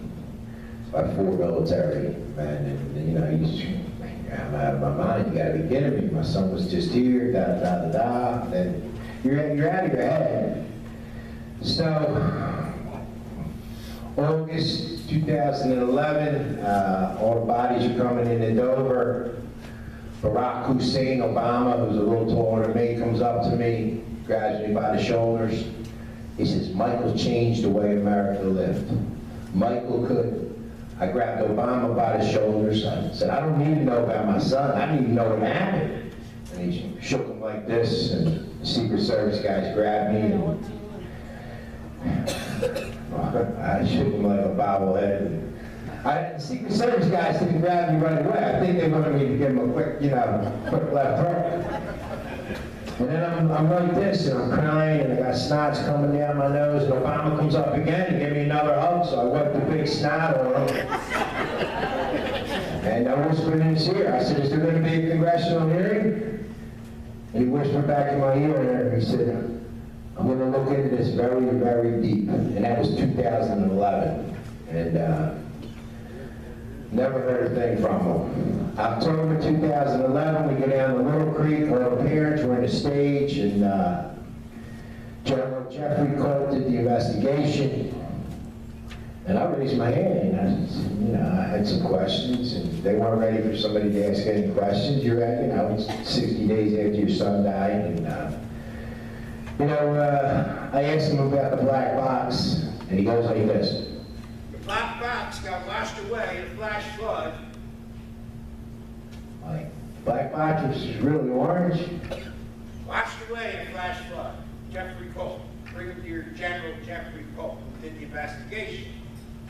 by 4 military men. And, you know, I'm out of my mind. You got to be kidding me. My son was just here, da-da-da-da-da. Then you're out of your head. So, August 2011, all the bodies are coming into Dover. Barack Hussein Obama, who's a little taller than me, comes up to me, grabs me by the shoulders. He says, "Michael changed the way America lived. Michael could." I grabbed Obama by the shoulders. I said, "I don't need to know about my son. I need to know what happened." And he shook him like this, and the Secret Service guys grabbed me. And I shook him like a bobblehead. The Secret Service guys didn't grab me right away. I think they wanted me to give them a quick, quick left hook. And then I'm like this, and I'm crying, and I got snots coming down my nose, and Obama comes up again and gave me another hug, so I wiped the big snot on him. And I whispered in his ear. I said, "Is there going to be a congressional hearing?" And he whispered back in my ear, and he said, "I'm going to look into this very, very deep." And that was 2011. And never heard a thing from him. October 2011, we go down to Little Creek. All the parents were in the stage, and General Jeffrey Colt did the investigation. And I raised my hand, and I said, you know, I had some questions, and they weren't ready for somebody to ask any questions. You're at, you know, it's 60 days after your son died, and, you know, I asked him about the black box, and he goes like this. The black box got washed away in a flash flood. Like, black box was really orange? Washed away in a flash flood. Jeffrey Cole, Brigadier General Jeffrey Cole, who did the investigation,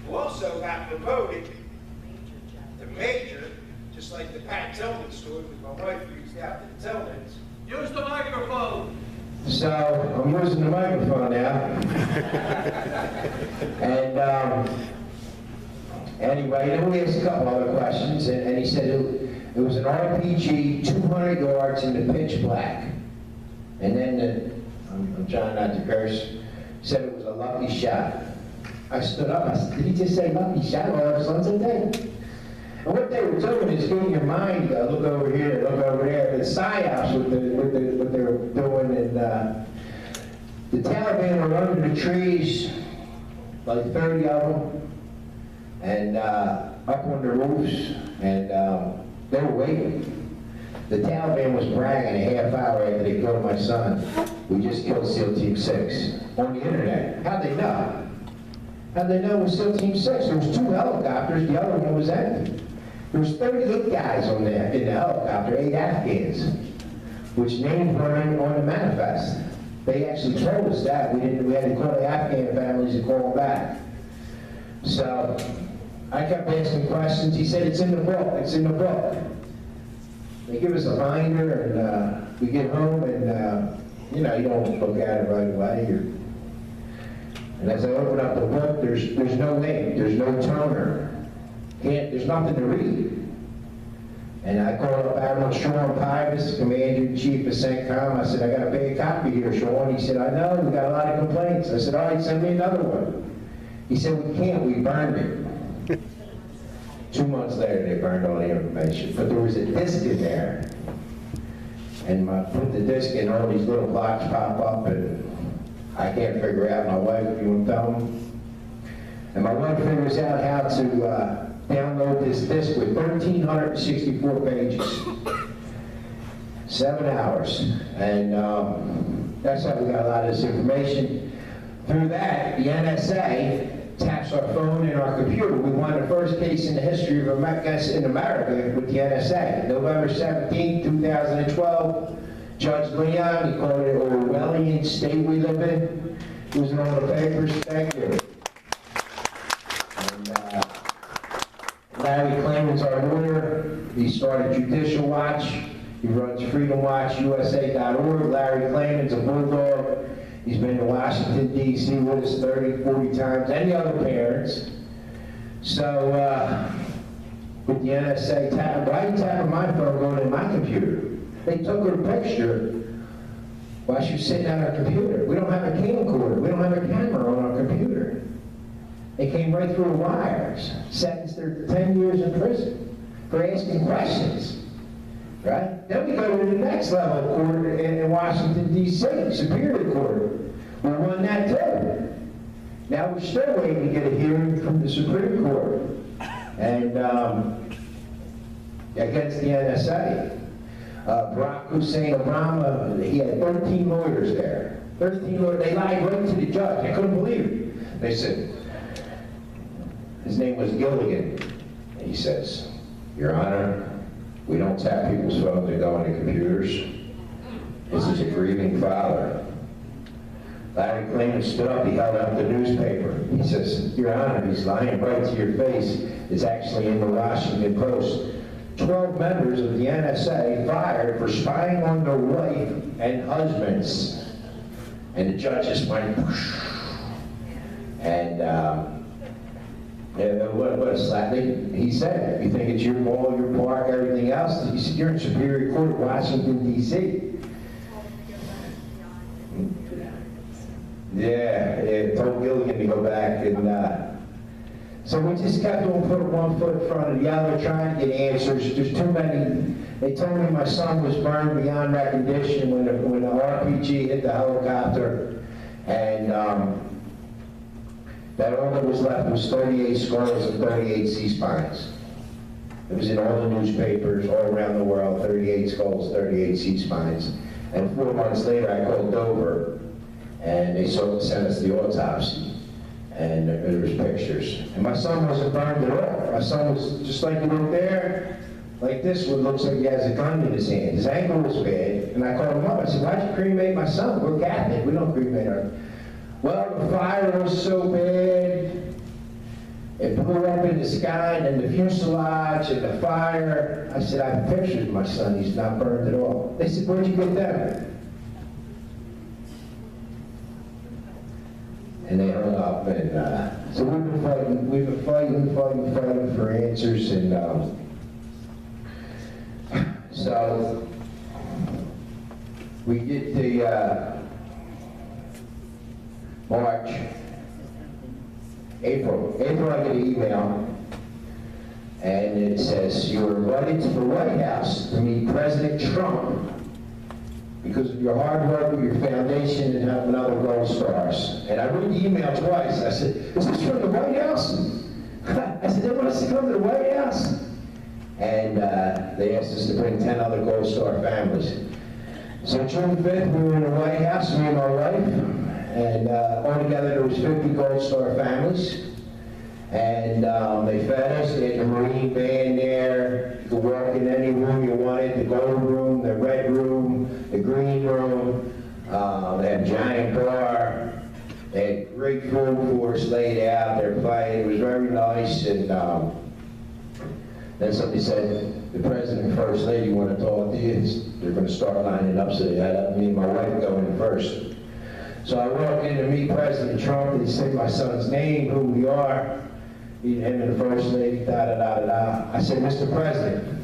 who also got promoted to major, just like the Pat Tillman story, because my wife reached out to the Tillmans. Use the microphone. So, I'm using the microphone now. And anyway, then we asked a couple other questions, and he said it was an RPG, 200 yards in the pitch black. And then, I'm trying not to curse, said it was a lucky shot. I stood up, I said, did he just say lucky shot all of a sudden today? And what they were doing is getting your mind, look over here, look over there, the psyops, what they were doing, and the Taliban were under the trees, like 30 of them, and up on the roofs, and they were waiting. The Taliban was bragging a half hour after they killed my son. We just killed SEAL Team 6 on the internet. How'd they know? How'd they know it was SEAL Team 6? There was 2 helicopters, the other one was empty. There was 38 guys in the helicopter, 8 Afghans, which names were on the manifest. They actually told us that. We had to call the Afghan families and call them back. So I kept asking questions. He said, it's in the book, it's in the book. They give us a binder, and we get home, and you know, you don't look at it right away. And as I open up the book, there's no ink, there's no toner. There's nothing to read. And I called up Admiral Sean Pybus, Commander-in-Chief of CENTCOM. I said, I got a big copy here, Sean. He said, I know, we got a lot of complaints. I said, all right, send me another one. He said, we can't, we burned it. 2 months later, they burned all the information. But there was a disc in there. And I put the disc in, all these little blocks pop up, and I can't figure out. My wife, if you want to tell them. And my wife figures out how to download this disc with 1,364 pages. 7 hours. And that's how we got a lot of this information. Through that, the NSA taps our phone and our computer. We won the first case in the history of America with the NSA. November 17, 2012, Judge Leon, he called it Orwellian state we live in. It was in all the papers. Thank you. And Larry Klayman's our lawyer. He started Judicial Watch. He runs freedomwatchusa.org. Larry Klayman's a bulldog. He's been to Washington, D.C. with us 30, 40 times, and the other parents. So, with the NSA tapping my phone going in my computer. They took her picture while she was sitting at her computer. We don't have a camcorder. We don't have a camera on our computer. They came right through the wires, sentenced her to 10 years in prison for asking questions. Right? Then we go to the next level of court in Washington, D.C., Superior Court. We won that too. Now we're still waiting to get a hearing from the Supreme Court and against the NSA. Barack Hussein Obama, he had 13 lawyers there. 13 lawyers. They lied right to the judge. I couldn't believe it. They said, his name was Gilligan. And he says, Your Honor, we don't tap people's phones and go into computers. This is a grieving father. Larry Klayman stood up, he held up the newspaper. He says, Your Honor, he's lying right to your face. It's actually in the Washington Post. 12 members of the NSA fired for spying on their wife and husbands. And the judge just went, whoosh. And what a slap. He said, if you think it's your ball, your park, everything else, he said, you're in Superior Court, Washington, D.C. Yeah, told Gilligan to go back, and so we just kept on putting one foot in front of the other, trying to get answers. There's too many. They told me my son was burned beyond recognition when the RPG hit the helicopter, and that all that was left was 38 skulls and 38 C-spines. It was in all the newspapers all around the world, 38 skulls, 38 C-spines. And 4 months later, I called Dover, and they sent us the autopsy. And there was pictures. And my son wasn't burned at all. My son was just like you look there, like this one looks like he has a gun in his hand. His ankle was bad. And I called him up. I said, why'd you cremate my son? We're Catholic. We don't cremate our... Well, the fire was so bad. It blew up in the sky, and then the fuselage and the fire. I said, I have pictures of my son. He's not burned at all. They said, where'd you get them? And they hung up, and so we've been fighting for answers, and so we did the March, April I get an email, and it says, you're invited to the White House to meet President Trump because of your hard work with your foundation and helping other gold stars. And I read the email twice. I said, is this from the White House? I said, they want us to come to the White House? And they asked us to bring 10 other gold star families. So June 5th, we were in the White House, me and my wife, and altogether there was 50 gold star families. And they fed us. They had the Marine band there. You could walk in any room you wanted, the gold room, the red room, the green room. They had a giant bar. They had great food for us laid out. Their fight, it was very nice. And then somebody said, the President and First Lady want to talk to you. They're going to start lining up, so they had me and my wife go in first. So I walked in to meet President Trump. They said my son's name, who we are. Him and the First Lady, da-da-da-da-da. I said, Mr. President,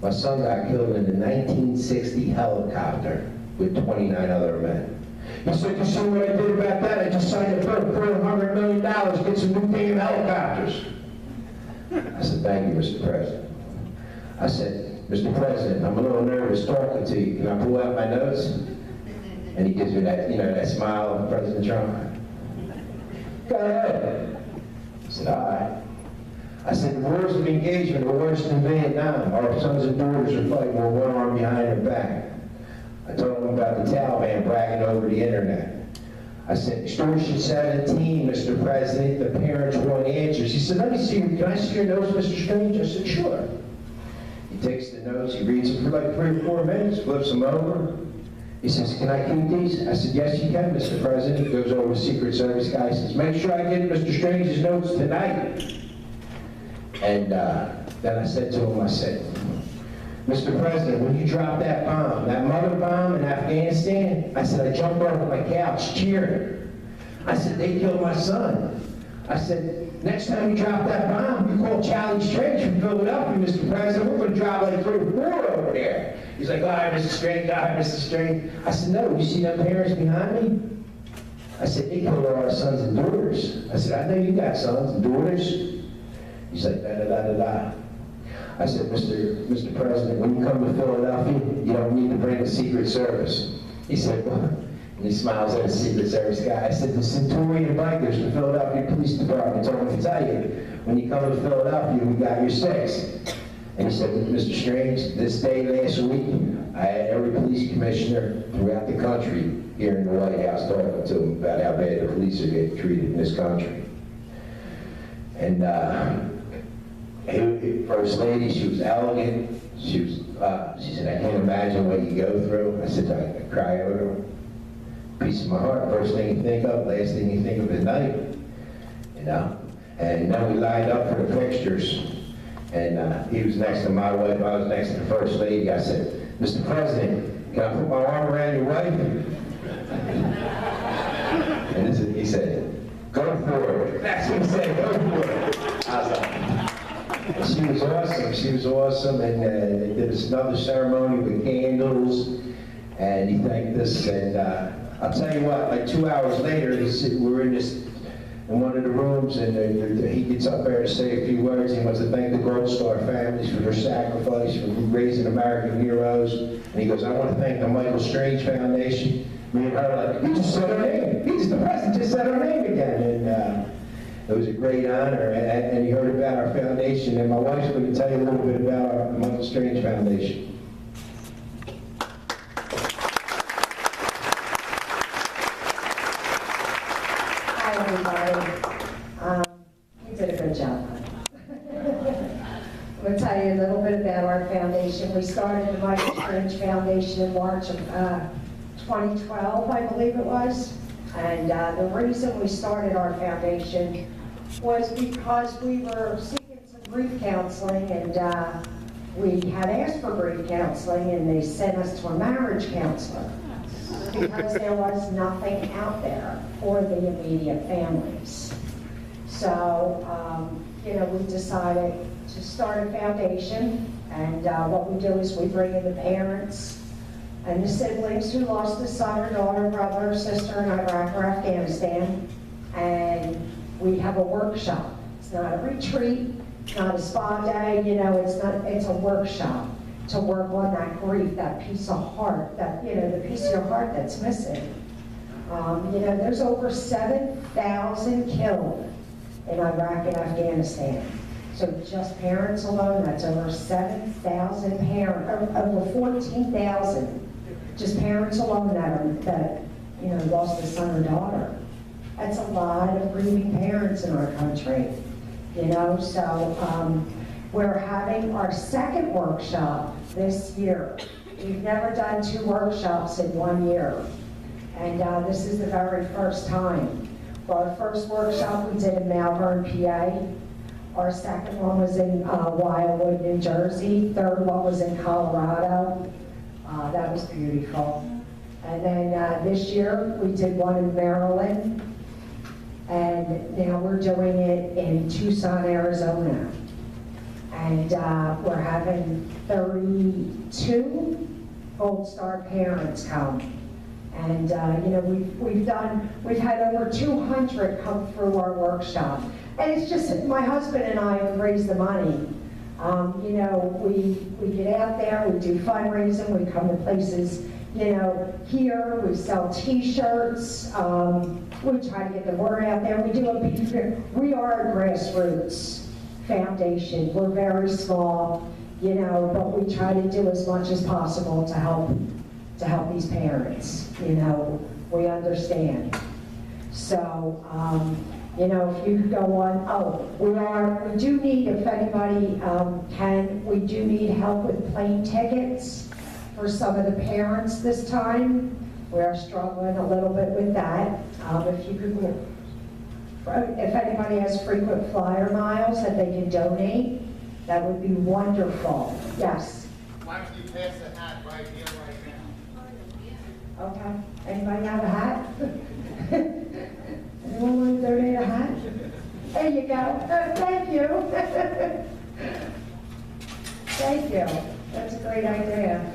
my son got killed in a 1960 helicopter with 29 other men. He said, you see what I did about that? I just signed a bill for $400 million, get some new damn helicopters. I said, thank you, Mr. President. I said, Mr. President, I'm a little nervous talking to you. Can I pull out my notes? And he gives me that, you know, that smile of President Trump. Go ahead. I said, all right. I said, the wars of engagement are worse than Vietnam. Our sons and daughters are fighting with one arm behind their back. I told him about the Taliban bragging over the internet. I said, extortion 17, Mr. President, the parents want answers. He said, let me see, can I see your notes, Mr. Strange? I said, sure. He takes the notes, he reads them for like 3 or 4 minutes, flips them over. He says, can I keep these? I said, yes, you can, Mr. President. He goes over to the Secret Service guy. He says, make sure I get Mr. Strange's notes tonight. And then I said to him, I said, Mr. President, when you dropped that bomb, that mother bomb in Afghanistan, I said, I jumped off my couch cheering. I said, they killed my son. I said, next time you drop that bomb, you call Charlie Strange from Philadelphia, Mr. President. We're going to drop like 3 or 4 over there. He's like, all right, Mr. Strange, all right, Mr. Strange. I said, no, you see them parents behind me? I said, they killed all our sons and daughters. I said, I know you got sons and daughters. He's like, da-da-da-da-da. I said, Mr. President, when you come to Philadelphia, you don't need to bring the Secret Service. He said, what? And he smiles at the Secret Service guy. I said, the Centurion bikers from Philadelphia Police Department told me to tell you, when you come to Philadelphia, we got your 6. And he said, Mr. Strange, this day last week, I had every police commissioner throughout the country here in the White House talking to him about how bad the police are getting treated in this country. And First Lady, she was elegant. She said, I can't imagine what you go through. I said, I cry over her. Piece of my heart. First thing you think of, last thing you think of at night. You know? And then we lined up for the pictures. And he was next to my wife, I was next to the First Lady. I said, Mr. President, can I put my arm around your wife? And he said, go for it. That's what he said, go for it. I was like, she was awesome. She was awesome. And they did another ceremony with candles. And he thanked us. And I'll tell you what, like 2 hours later, we were in one of the rooms, and he gets up there to say a few words. He wants to thank the Gold Star families for their sacrifice, for raising American heroes. And he goes, I want to thank the Michael Strange Foundation. Me and her like, he just said her name. The president just said her name again. And It was a great honor, and you heard about our foundation, and my wife's going to tell you a little bit about our Michael Strange Foundation. Hi, everybody. You did a good job. I'm going to tell you a little bit about our foundation. We started the Michael Strange Foundation in March of 2012, I believe it was. And the reason we started our foundation was because we were seeking some grief counseling, and we had asked for grief counseling, and they sent us to a marriage counselor because there was nothing out there for the immediate families. So, you know, we decided to start a foundation, and what we do is we bring in the parents and the siblings who lost a son or daughter, brother or sister in Iraq or Afghanistan, and we have a workshop. It's not a retreat, it's not a spa day, you know, it's a workshop to work on that grief, that piece of heart, that, you know, the piece of your heart that's missing. You know, there's over 7,000 killed in Iraq and Afghanistan. So just parents alone, that's over 7,000 parents, over 14,000. Just parents alone that you know, lost a son or daughter. That's a lot of grieving parents in our country, you know. So we're having our second workshop this year. We've never done 2 workshops in 1 year, and this is the very first time. For our first workshop we did in Malvern, PA. Our second one was in Wildwood, New Jersey. Third one was in Colorado. That was beautiful. And then this year we did one in Maryland, and now we're doing it in Tucson, Arizona. And we're having 32 Gold Star parents come. And you know, we've had over 200 come through our workshop. And it's just, my husband and I have raised the money. You know, we get out there, we do fundraising, we come to places, you know, here, we sell t-shirts, we try to get the word out there. We are a grassroots foundation. We're very small, you know, but we try to do as much as possible to help these parents, you know, we understand. So, you know, if you could go on, we do need, if anybody can, we do need help with plane tickets for some of the parents this time. We are struggling a little bit with that. If you could, if anybody has frequent flyer miles that they can donate, that would be wonderful. Yes? Why don't you pass the hat right here, right now? Okay. Anybody have a hat? Anyone want to donate a hat? There you go. Thank you. Thank you. That's a great idea.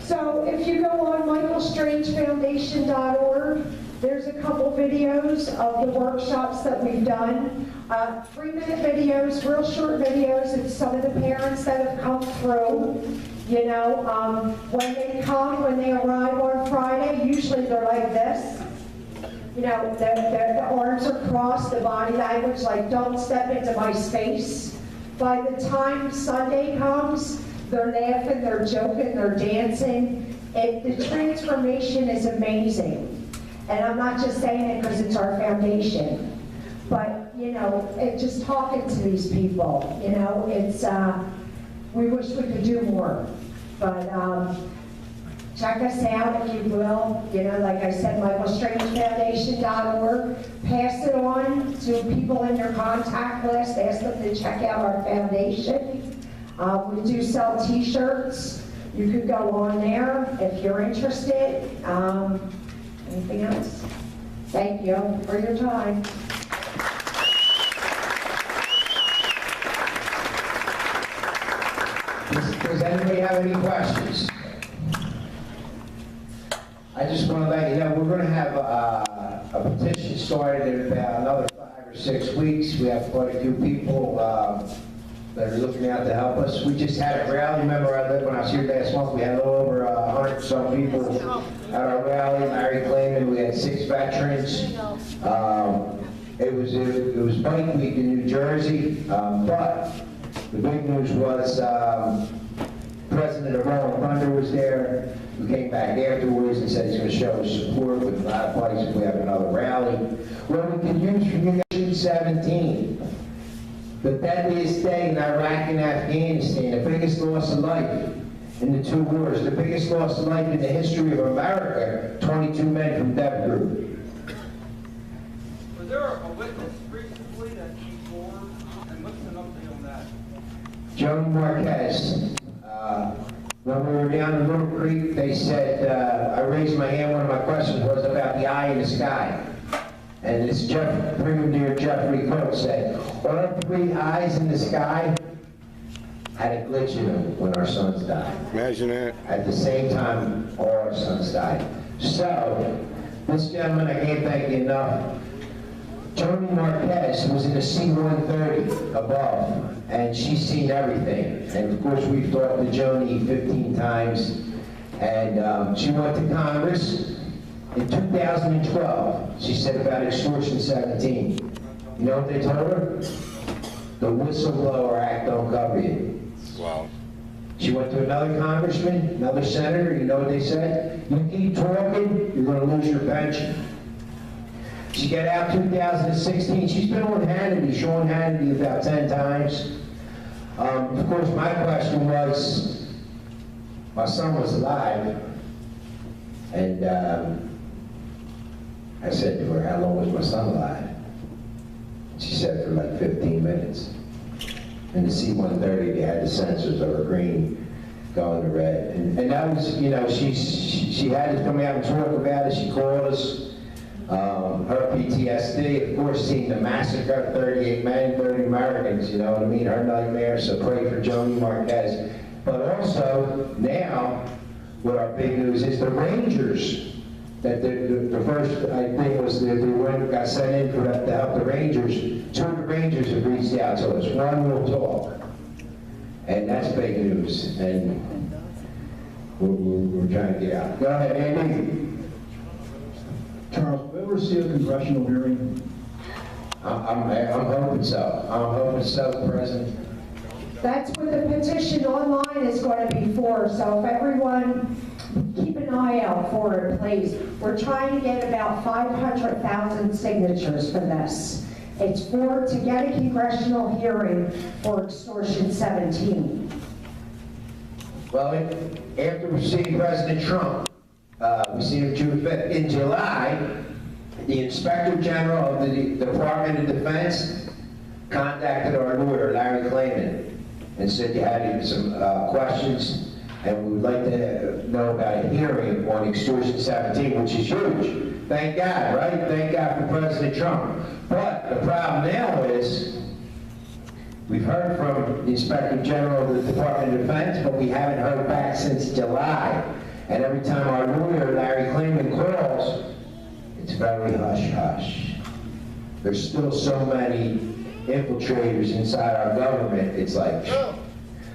So if you go on michaelstrangefoundation.org, there's a couple videos of the workshops that we've done. 3-minute videos, real short videos. It's some of the parents that have come through. You know, when they come, when they arrive on Friday, usually they're like this. You know, the arms are crossed, the body language like, don't step into my space. By the time Sunday comes, they're laughing, they're joking, they're dancing. The transformation is amazing. And I'm not just saying it because it's our foundation. But, you know, just talking to these people, you know, it's, we wish we could do more. But check us out if you will. You know, like I said, michaelstrangefoundation.org. Pass it on to people in your contact list. Ask them to check out our foundation. We do sell t-shirts. You could go on there if you're interested. Anything else? Thank you for your time. Does anybody have any questions? I just want to let you know, we're going to have a petition started in about another 5 or 6 weeks. We have quite a few people that are looking out to help us. We just had a rally. Remember, when I was here last month, we had a little over 100 some people at our rally. Larry Clayman, we had 6 veterans. It was Bike Week in New Jersey, but the big news was President of Rolling Thunder was there, who came back afterwards and said he's going to show his support with a lot of places. We have another rally. Well, we can use from June 17. The deadliest day in Iraq and Afghanistan, the biggest loss of life in the 2 wars, the biggest loss of life in the history of America, 22 men from Dev Group. Was there a witness recently that came forward, and what's an update on that? Joni Marquez. When we were down in Little Creek, they said, I raised my hand, one of my questions was about the eye in the sky. And this Brigadier Jeffrey Cook said, all 3 eyes in the sky had a glitch in them when our sons died. Imagine that. At the same time, all our sons died. So, this gentleman, I can't thank you enough. Joni Marquez was in a C-130 above, and she's seen everything. And of course, we've talked to Joni 15 times, and she went to Congress. In 2012, she said about Extortion 17. You know what they told her? The Whistleblower Act don't cover you. Wow. She went to another congressman, another senator, you know what they said? You keep talking, you're going to lose your pension. She got out 2016. She's been on Hannity, Sean Hannity about 10 times. Of course, my question was, my son was alive, and I said to her, how long was my son alive? She said for like 15 minutes. In the C-130, they had the sensors that were green going to red. And that was, you know, she had to come out and talk about it. She called us. Her PTSD, of course, seeing the massacre of 38 men, 30 Americans, you know what I mean? Her nightmare, so pray for Joni Marquez. But also, now, what our big news is the Rangers, that the first, I think, was they got sent in for that to help the Rangers. 2 of the Rangers have reached out to us. One will talk. And that's big news. And we're trying to get out. Go ahead, Andy. Charles, will we ever see a congressional hearing? I'm hoping so. I'm hoping so, President. That's what the petition online is going to be for, so if everyone, keep an eye out for it, please. We're trying to get about 500,000 signatures for this. It's to get a congressional hearing for Extortion 17. Well, after we see President Trump, we see him June 5th. In July, the Inspector General of the Department of Defense contacted our lawyer, Larry Clayman, and said you had some questions, and we would like to know about a hearing on Extortion 17, which is huge. Thank God, right? Thank God for President Trump. But the problem now is, we've heard from the Inspector General of the Department of Defense, but we haven't heard back since July. And every time our lawyer, Larry Clayman, calls, it's very hush-hush. There's still so many infiltrators inside our government. It's like,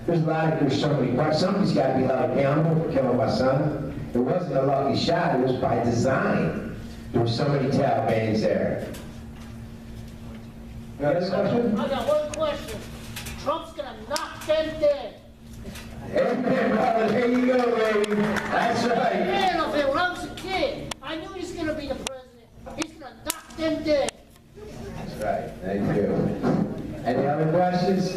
there's so many parts. Somebody's got to be held accountable for killing my son. It wasn't a lucky shot, it was by design. There were so many Talibans there. You got a question? I got one question. Trump's gonna knock them dead. Amen, brother. There you go, baby. That's right. Man, of it, when I was a kid, I knew he's gonna be the president. He's gonna knock them dead. That's right. Thank you. Any other questions?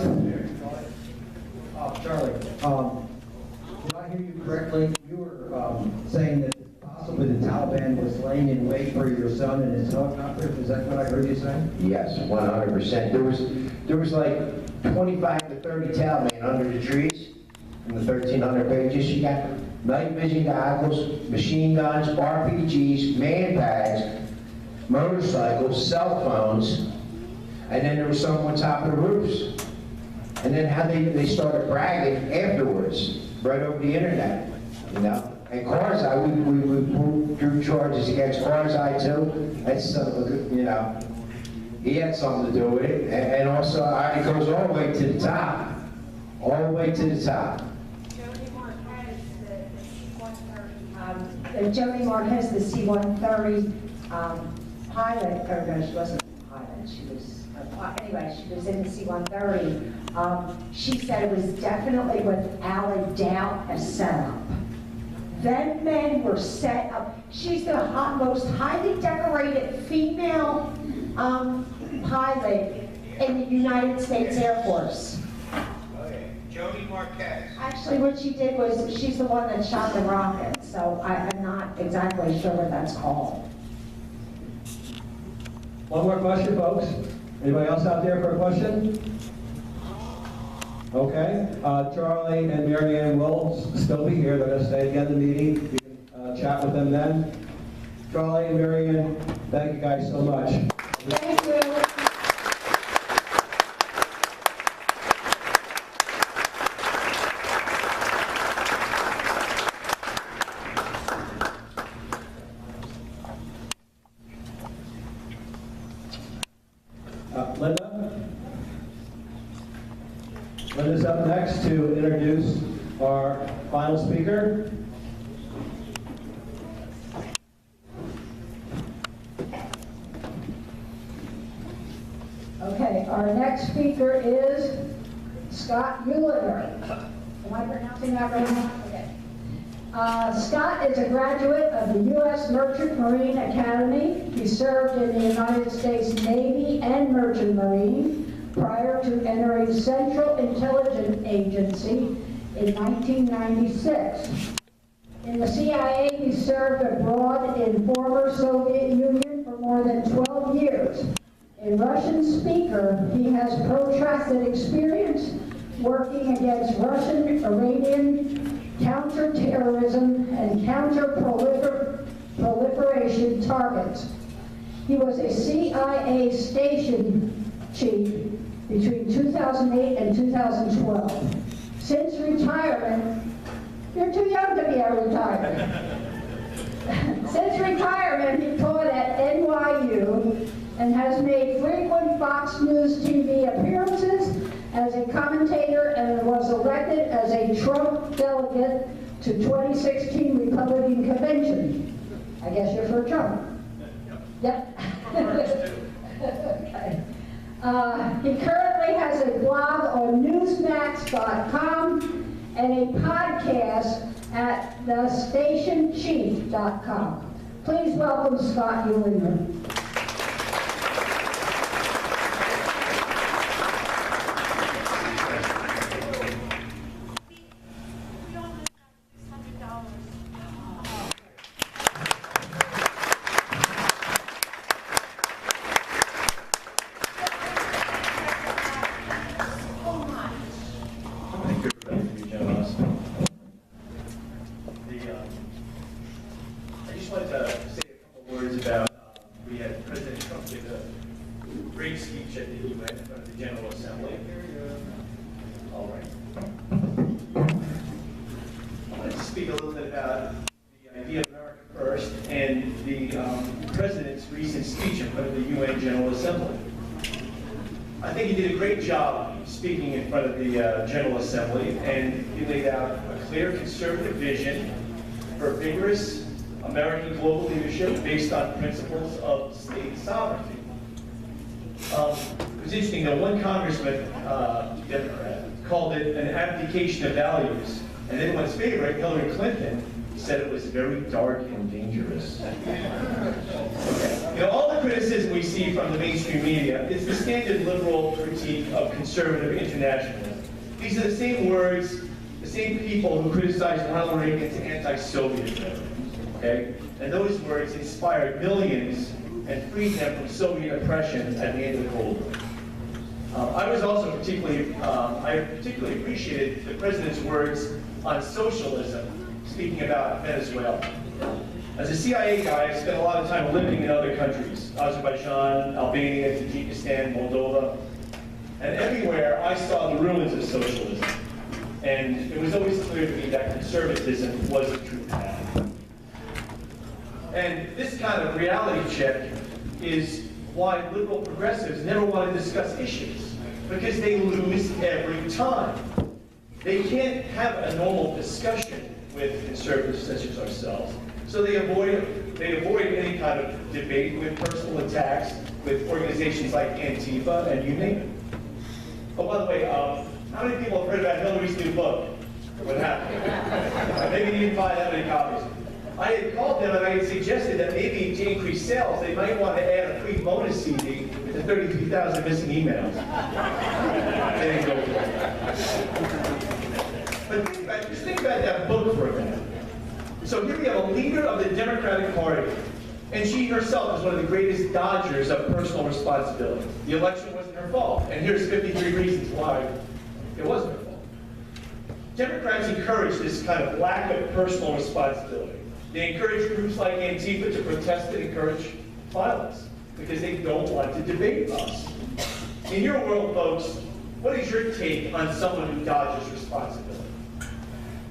Charlie, did I hear you correctly? You were saying that possibly the Taliban was laying in wait for your son and his helicopter. Is that what I heard you say? Yes, 100%. There was like 25 to 30 Taliban under the trees in the 1,300 pages. She got night vision goggles, machine guns, RPGs, man bags, motorcycles, cell phones, and then there was some on top of the roofs. And then how they started bragging afterwards, right over the internet, you know. And Karzai, we drew charges against Karzai too. That's you know, he had something to do with it. And also, it goes all the way to the top. all the way to the top. Jody Marquez, the Jody Marquez, the C-130 pilot, or no, she wasn't a pilot, she was, anyway, she was in the C-130. She said it was definitely without a doubt a setup. Then men were set up. She's the most highly decorated female pilot in the United States Air Force. Okay, Jody Marquez. Actually, what she did was, she's the one that shot the rocket, so I'm not exactly sure what that's called. One more question, folks. Anybody else out there for a question? Okay, Charlie and Maryanne will still be here. They're going to stay again in the meeting. You can chat with them then. Charlie and Maryanne, thank you guys so much. Thank you. Linda's up next to introduce our final speaker. Okay, our next speaker is Scott Uehlinger. Am I pronouncing that right? Okay. Scott is a graduate of the U.S. Merchant Marine Academy. He served in the United States Navy and Merchant Marine prior to entering Central Intelligence Agency in 1996. In the CIA, he served abroad in former Soviet Union for more than 12 years. A Russian speaker, he has protracted experience working against Russian, Iranian counterterrorism and counter-proliferation targets. He was a CIA station chief between 2008 and 2012. Since retirement, you're too young to be a retirement. Since retirement, he taught at NYU and has made frequent Fox News TV appearances as a commentator and was elected as a Trump delegate to 2016 Republican Convention. I guess you're for Trump. Yep. Okay. He currently has a blog on newsmax.com and a podcast at thestationchief.com. Please welcome Scott Uehlinger. Speaking in front of the General Assembly, and he laid out a clear conservative vision for vigorous American global leadership based on principles of state sovereignty. It was interesting that one congressman, Democrat, called it an abdication of values, and then one's favorite, Hillary Clinton, said it was very dark and dangerous. You know, all the criticism we see from the mainstream media is the standard liberal critique of conservative internationalism. These are the same words, the same people who criticized Ronald Reagan's anti-Soviet, okay? And those words inspired millions and freed them from Soviet oppression at the end of the Cold War. I particularly appreciated the president's words on socialism, speaking about Venezuela. As a CIA guy, I spent a lot of time living in other countries, Azerbaijan, Albania, Tajikistan, Moldova, and everywhere I saw the ruins of socialism. And it was always clear to me that conservatism was the true path. And this kind of reality check is why liberal progressives never want to discuss issues, because they lose every time. They can't have a normal discussion with conservatives such as ourselves, so they avoid any kind of debate with personal attacks with organizations like Antifa and you name it. Oh, by the way, how many people have heard about Hillary's new book? What happened? Maybe you didn't buy that many copies. I had called them and I had suggested that maybe to increase sales, they might want to add a free bonus CD with the 33,000 missing emails. They didn't go for it. But just think about that book for a minute. So here we have a leader of the Democratic Party, and she herself is one of the greatest dodgers of personal responsibility. The election wasn't her fault, and here's 53 reasons why it wasn't her fault. Democrats encourage this kind of lack of personal responsibility. They encourage groups like Antifa to protest and encourage violence because they don't want to debate us. In your world, folks, what is your take on someone who dodges responsibility?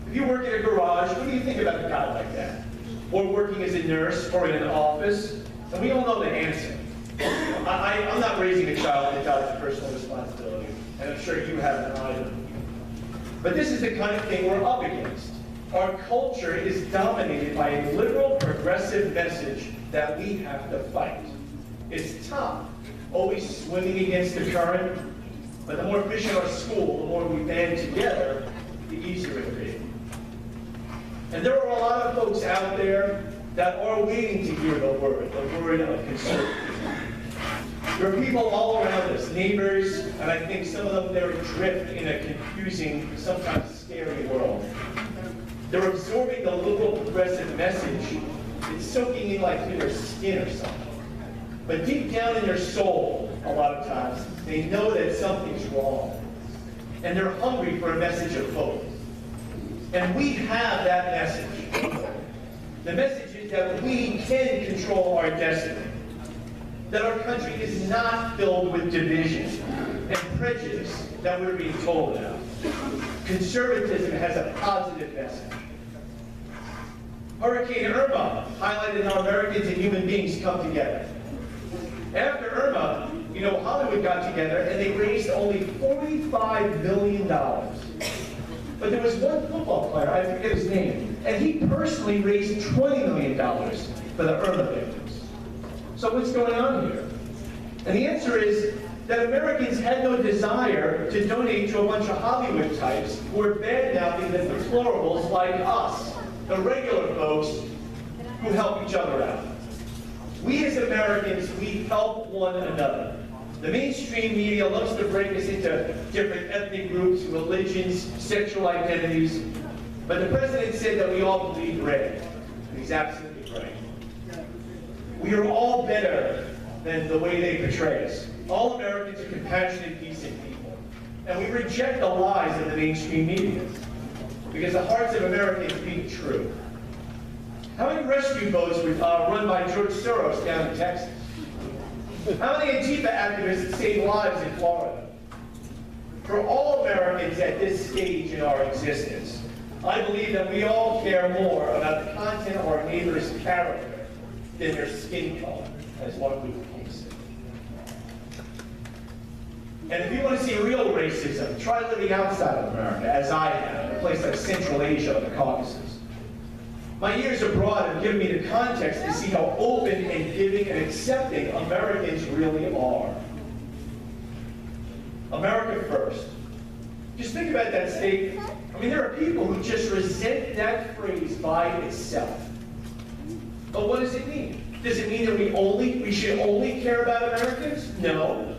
If you work in a garage, what do you think about a guy like that? Or working as a nurse or in an office? And we all know the answer. I'm not raising a child that dodges personal responsibility, and I'm sure you haven't either. But this is the kind of thing we're up against. Our culture is dominated by a liberal, progressive message that we have to fight. It's tough, always swimming against the current, but the more fish in our school, the more we band together, the easier it will be. And there are a lot of folks out there that are waiting to hear the word of conservatism. There are people all around us, neighbors, and I think some of them, they're adrift in a confusing, sometimes scary world. They're absorbing the liberal progressive message. It's soaking in like through their skin or something. But deep down in their soul, a lot of times, they know that something's wrong. And they're hungry for a message of hope. And we have that message. The message is that we can control our destiny. That our country is not filled with division and prejudice that we're being told about. Conservatism has a positive message. Hurricane Irma highlighted how Americans and human beings come together. After Irma, Hollywood got together and they raised only $45 million. But there was one football player, I forget his name, and he personally raised $20 million for the Irma victims. So what's going on here? And the answer is that Americans had no desire to donate to a bunch of Hollywood types who were bad-mouthing the deplorables like us, the regular folks who help each other out. We as Americans, we help one another. The mainstream media loves to break us into different ethnic groups, religions, sexual identities. But the president said that we all bleed red. And he's absolutely right. We are all better than the way they portray us. All Americans are compassionate, decent people. And we reject the lies of the mainstream media. Because the hearts of Americans beat true. How many rescue boats were run by George Soros down in Texas? How many Antifa activists saved lives in Florida? For all Americans at this stage in our existence, I believe that we all care more about the content of our neighbor's character than their skin color, as Martin Luther King said. And if you want to see real racism, try living outside of America, as I have, in a place like Central Asia or the Caucasus. My years abroad have given me the context to see how open and giving and accepting Americans really are. America first. Just think about that statement. I mean, there are people who just resent that phrase by itself. But what does it mean? Does it mean that we should only care about Americans? No.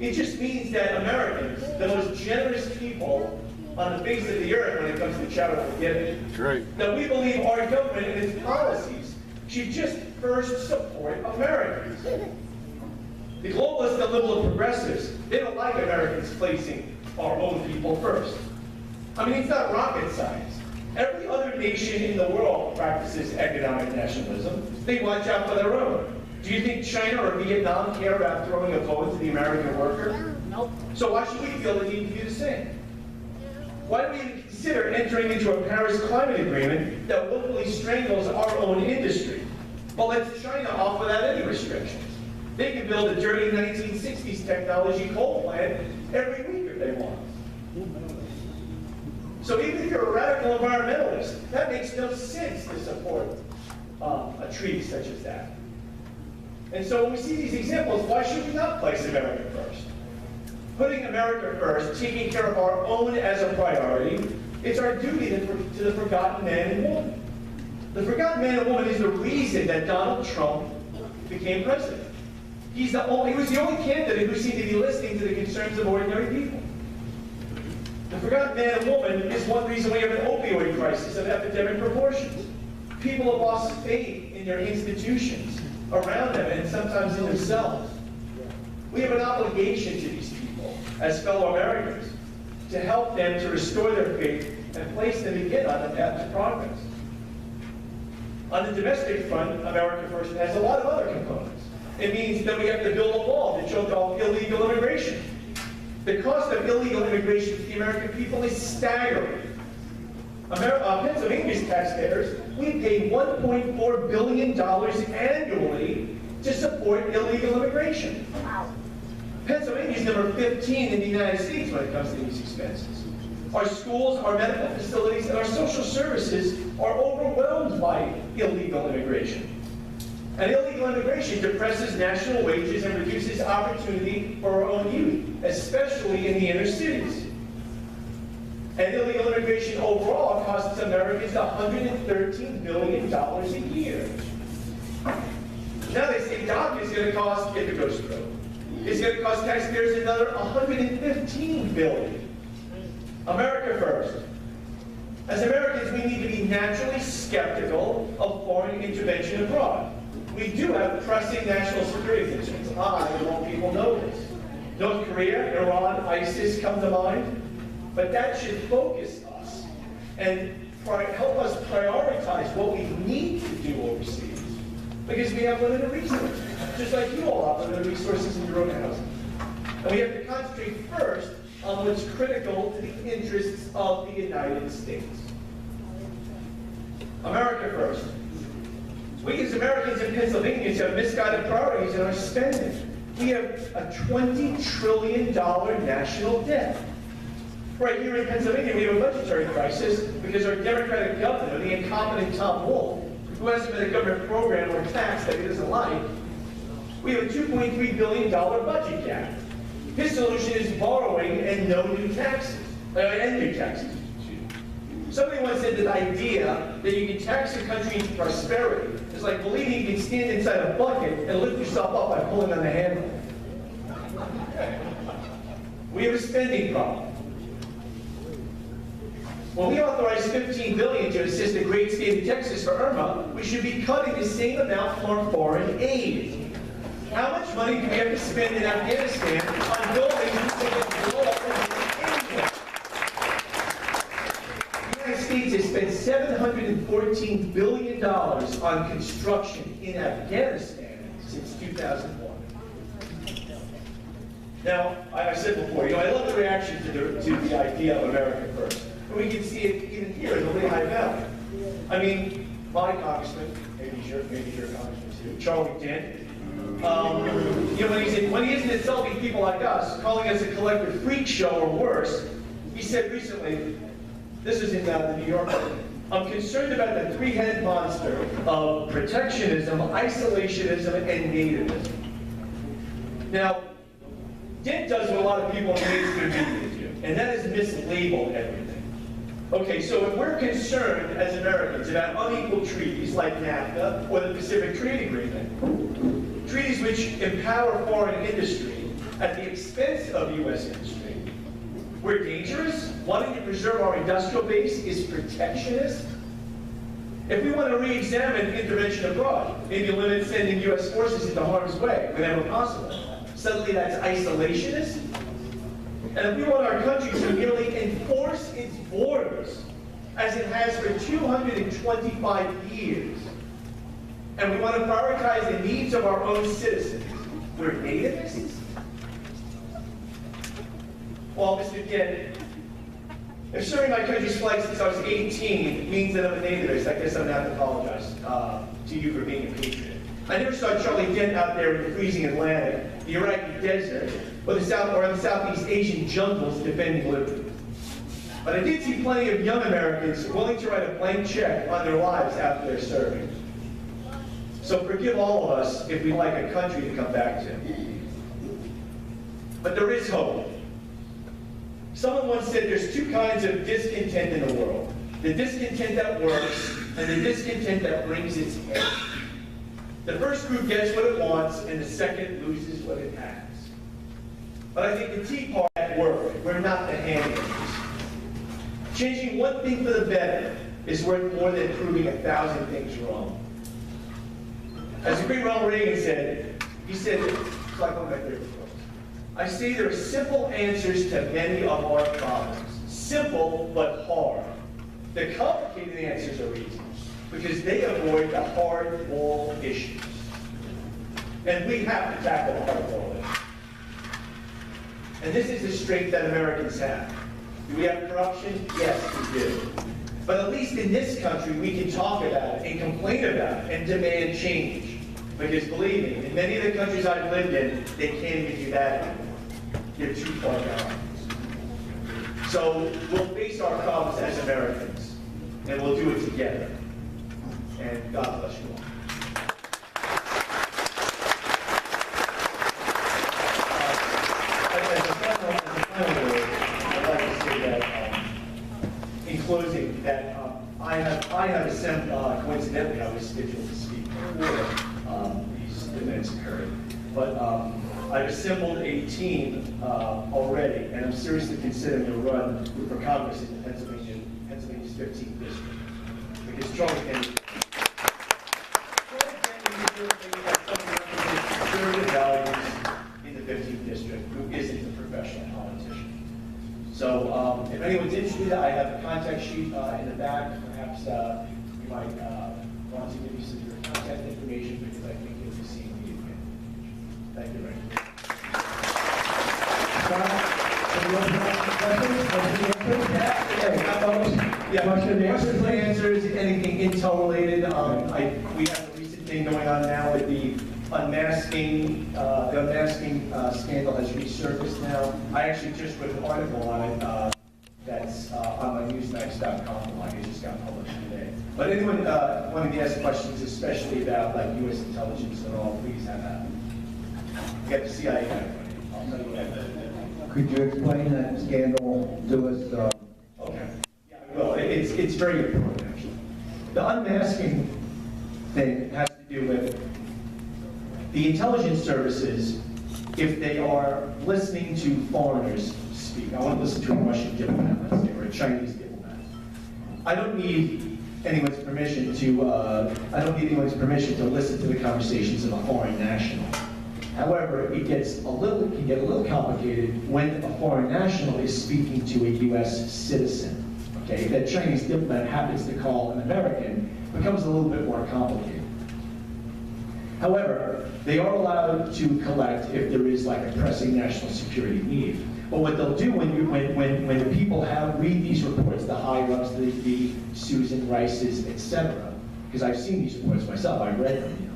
It just means that Americans, the most generous people on the face of the earth when it comes to charitable giving, that we believe our government and its policies should just first support Americans. The globalists, the liberal progressives, they don't like Americans placing our own people first. I mean, it's not rocket science. Every other nation in the world practices economic nationalism. They watch out for their own. Do you think China or Vietnam care about throwing a vote to the American worker? Nope. So why should we feel the need to do the same? Why do we even consider entering into a Paris climate agreement that willfully strangles our own industry, but lets China off without any restrictions? They can build a dirty 1960s technology coal plant every week if they want. So even if you're a radical environmentalist, that makes no sense to support a treaty such as that. And so when we see these examples, why should we not place America first? Putting America first, taking care of our own as a priority, it's our duty to the forgotten man and woman. The forgotten man and woman is the reason that Donald Trump became president. He was the only candidate who seemed to be listening to the concerns of ordinary people. The forgotten man and woman is one reason we have an opioid crisis of epidemic proportions. People have lost faith in their institutions around them and sometimes in themselves. We have an obligation to these people as fellow Americans to help them to restore their faith and place them again on the path to progress. On the domestic front, America First has a lot of other components. It means that we have to build a wall to choke off illegal immigration. The cost of illegal immigration to the American people is staggering. Pennsylvania's taxpayers, we pay $1.4 billion annually to support illegal immigration. Wow. Pennsylvania is number 15 in the United States when it comes to these expenses. Our schools, our medical facilities, and our social services are overwhelmed by illegal immigration. And illegal immigration depresses national wages and reduces opportunity for our own youth, especially in the inner cities. And illegal immigration overall costs Americans $113 billion a year. Now they say DACA is going to cost, if it goes through, it's going to cost taxpayers another $115 billion. America first. As Americans, we need to be naturally skeptical of foreign intervention abroad. We do have pressing national security concerns. I want people know this. North Korea, Iran, ISIS come to mind. But that should focus us and help us prioritize what we need to do overseas. Because we have limited resources, just like you all have limited resources in your own housing. And we have to concentrate first on what's critical to the interests of the United States. America first. We as Americans in Pennsylvania have misguided priorities in our spending. We have a $20 trillion national debt. Right here in Pennsylvania, we have a budgetary crisis because our Democratic governor, the incompetent Tom Wolf, who hasn't been a government program or tax that he doesn't like, we have a $2.3 billion budget gap. His solution is borrowing and no new taxes, and new taxes. Somebody once said the idea that you can tax a country into prosperity is like believing you can stand inside a bucket and lift yourself up by pulling on the handle. We have a spending problem. When we authorize $15 billion to assist the great state of Texas for Irma, we should be cutting the same amount for foreign aid. How much money do we have to spend in Afghanistan on buildings that can blow up in India? The United States has spent $714 billion on construction in Afghanistan since 2001. Now, I said before, I love the reaction to the idea of America first. We can see it even here in the Lehigh Valley. I mean, my congressman, maybe your congressman too, Charles&Maryanne, when he's insulting people like us, calling us a collective freak show or worse, he said recently, this is in the New Yorker, I'm concerned about the three-headed monster of protectionism, isolationism, and nativism. Now, Dent does what a lot of people in the mainstream media do, and that is mislabel everything. Okay, so if we're concerned as Americans about unequal treaties like NAFTA or the Pacific Trade Agreement, treaties which empower foreign industry at the expense of U.S. industry, we're dangerous, wanting to preserve our industrial base is protectionist. If we want to re-examine intervention abroad, maybe limit sending U.S. forces into harm's way whenever possible, suddenly that's isolationist. And if we want our country to merely enforce its borders, as it has for 225 years, and we want to prioritize the needs of our own citizens, we're nativists? Well, Mr. Dent, if serving my country's flag since I was 18 means that I'm a nativist, I guess I'm going to have to apologize to you for being a patriot. I never saw Charlie Dent out there in the freezing Atlantic, the Iraqi desert, or the Southeast Asian jungles defending liberty. But I did see plenty of young Americans willing to write a blank check on their lives after their serving. So forgive all of us if we like a country to come back to. But there is hope. Someone once said there's two kinds of discontent in the world. The discontent that works and the discontent that brings its head. The first group gets what it wants and the second loses what it has. But I think the Tea Party at work, we're not the handlers. Changing one thing for the better is worth more than proving 1,000 things wrong. As the great Ronald Reagan said, he said, it's like one of my favorite quotes, I say there are simple answers to many of our problems. Simple, but hard. The complicated answers are easy, because they avoid the hard-ball issues. And we have to tackle the hard-ball issues. And this is the strength that Americans have. Do we have corruption? Yes, we do. But at least in this country, we can talk about it and complain about it and demand change. Because believe me, in many of the countries I've lived in, they can't even do that anymore. They're too far gone. So we'll face our problems as Americans, and we'll do it together. And God bless you all. Closing, that I have assembled, coincidentally, I was scheduled to speak before these events occurred, but I've assembled a team already, and I'm seriously considering to run for Congress in Pennsylvania's 15th district, because Charles Kennedy conservative values in the 15th district, who isn't a professional politician. So if anyone's interested, I have a contact sheet in the back. Perhaps you might want to give me some of your contact information, because I think you'll be seeing me again. Thank you very much. Questions, answers, anything intel related. We have a recent thing going on now with the unmasking. The unmasking scandal has resurfaced now. I actually just wrote an article on it that's on my newsmax.com. I just got published today. But anyone wanting to ask questions, especially about like U.S. intelligence and all, please have that. You got the CIA guy. I'll tell you what I did. Could you explain that scandal to us? Okay. Yeah, well, it's very important, actually. The unmasking thing has to do with the intelligence services, if they are listening to foreigners speak. I want to listen to a Russian diplomat, let's say, or a Chinese diplomat. I don't need anyone's permission to listen to the conversations of a foreign national. However, it can get a little complicated when a foreign national is speaking to a U.S. citizen. Okay, if that Chinese diplomat happens to call an American, it becomes a little bit more complicated. However, they are allowed to collect if there is like a pressing national security need. But what they'll do when the people read these reports, the higher-ups, the Susan Rices, etc., because I've seen these reports myself, I've read them,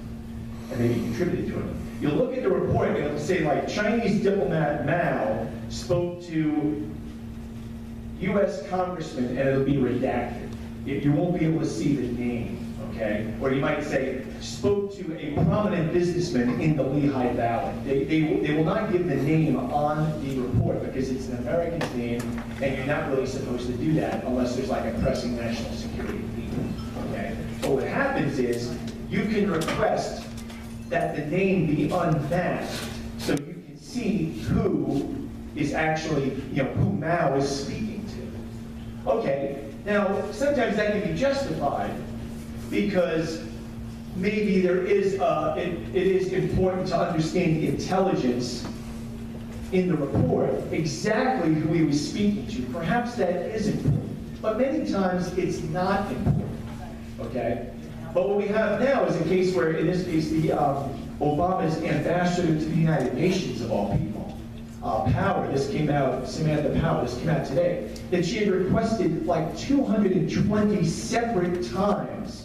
and maybe contributed to them. You'll look at the report and it'll say like Chinese diplomat Mao spoke to U.S. congressman, and it'll be redacted. You won't be able to see the name. Okay? Or you might say, spoke to a prominent businessman in the Lehigh Valley. They will not give the name on the report because it's an American's name, and you're not really supposed to do that unless there's like a pressing national security need. Okay? But what happens is, you can request that the name be unmasked so you can see who is actually, who Mao is speaking to. Okay, now sometimes that can be justified, because maybe there is, it is important to understand the intelligence in the report, exactly who he was speaking to. Perhaps that is important, but many times it's not important, okay? But what we have now is a case where, in this case, the Obama's ambassador to the United Nations, of all people, Power, this came out, Samantha Power, this came out today, that she had requested like 220 separate times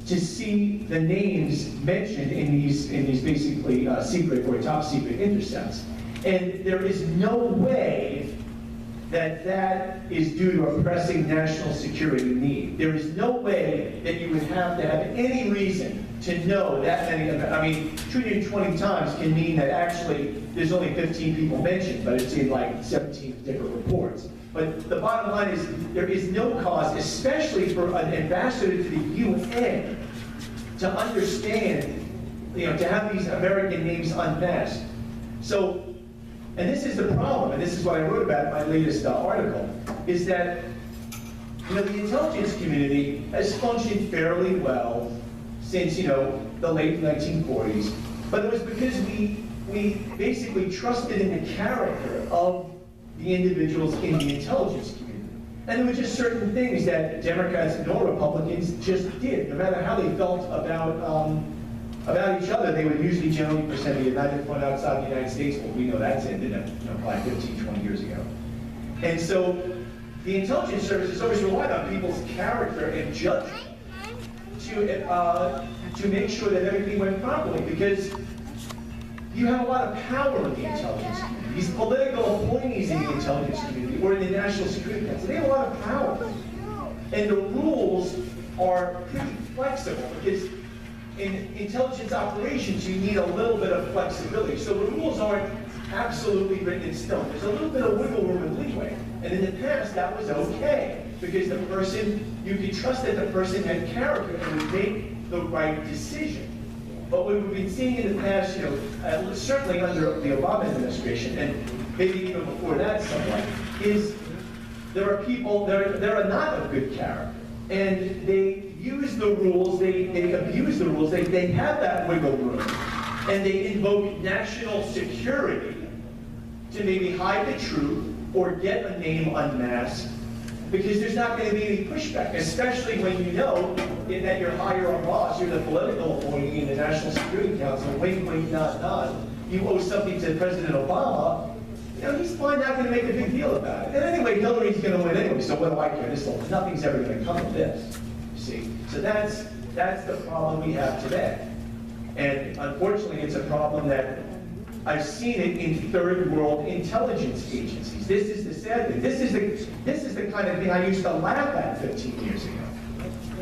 to see the names mentioned in these basically secret or top secret intercepts. And there is no way that is due to a pressing national security need. There is no way that you would have to have any reason to know that many, I mean, treated 20 times can mean that actually there's only 15 people mentioned, but it's in like 17 different reports. But the bottom line is there is no cause, especially for an ambassador to the UN, to understand, you know, to have these American names unmasked. So, and this is the problem, and this is what I wrote about in my latest article, is that, you know, the intelligence community has functioned fairly well since, you know, the late 1940s, but it was because we basically trusted in the character of the individuals in the intelligence community. And there were just certain things that Democrats nor Republicans just did. No matter how they felt about each other, they would usually generally present the United Front outside the United States. Well, we know that's ended, you know, probably 15, 20 years ago. And so the intelligence services always relied on people's character and judgment to make sure that everything went properly, because you have a lot of power in the intelligence community. These political appointees in the intelligence community or in the National Security Council, they have a lot of power. And the rules are pretty flexible, because in intelligence operations, you need a little bit of flexibility. So the rules aren't absolutely written in stone. There's a little bit of wiggle room and leeway. And in the past, that was okay, because the person, you could trust that the person had character and would make the right decision. But what we've been seeing in the past, you know, certainly under the Obama administration, and maybe even before that somewhat, is there are people, there are not of good character. And they use the rules, they abuse the rules, they have that wiggle room, and they invoke national security to maybe hide the truth or get a name unmasked, because there's not going to be any pushback, especially when you know that you're higher or boss, you're the political appointee in the National Security Council, wink, wink, nod, nod, you owe something to President Obama, you know, he's probably not going to make a big deal about it. And anyway, Hillary's going to win anyway, so what do I care? Nothing's ever going to come of this, you see. So that's the problem we have today. And unfortunately, it's a problem that I've seen it in third world intelligence agencies. This is the sad thing. This is the kind of thing I used to laugh at 15 years ago.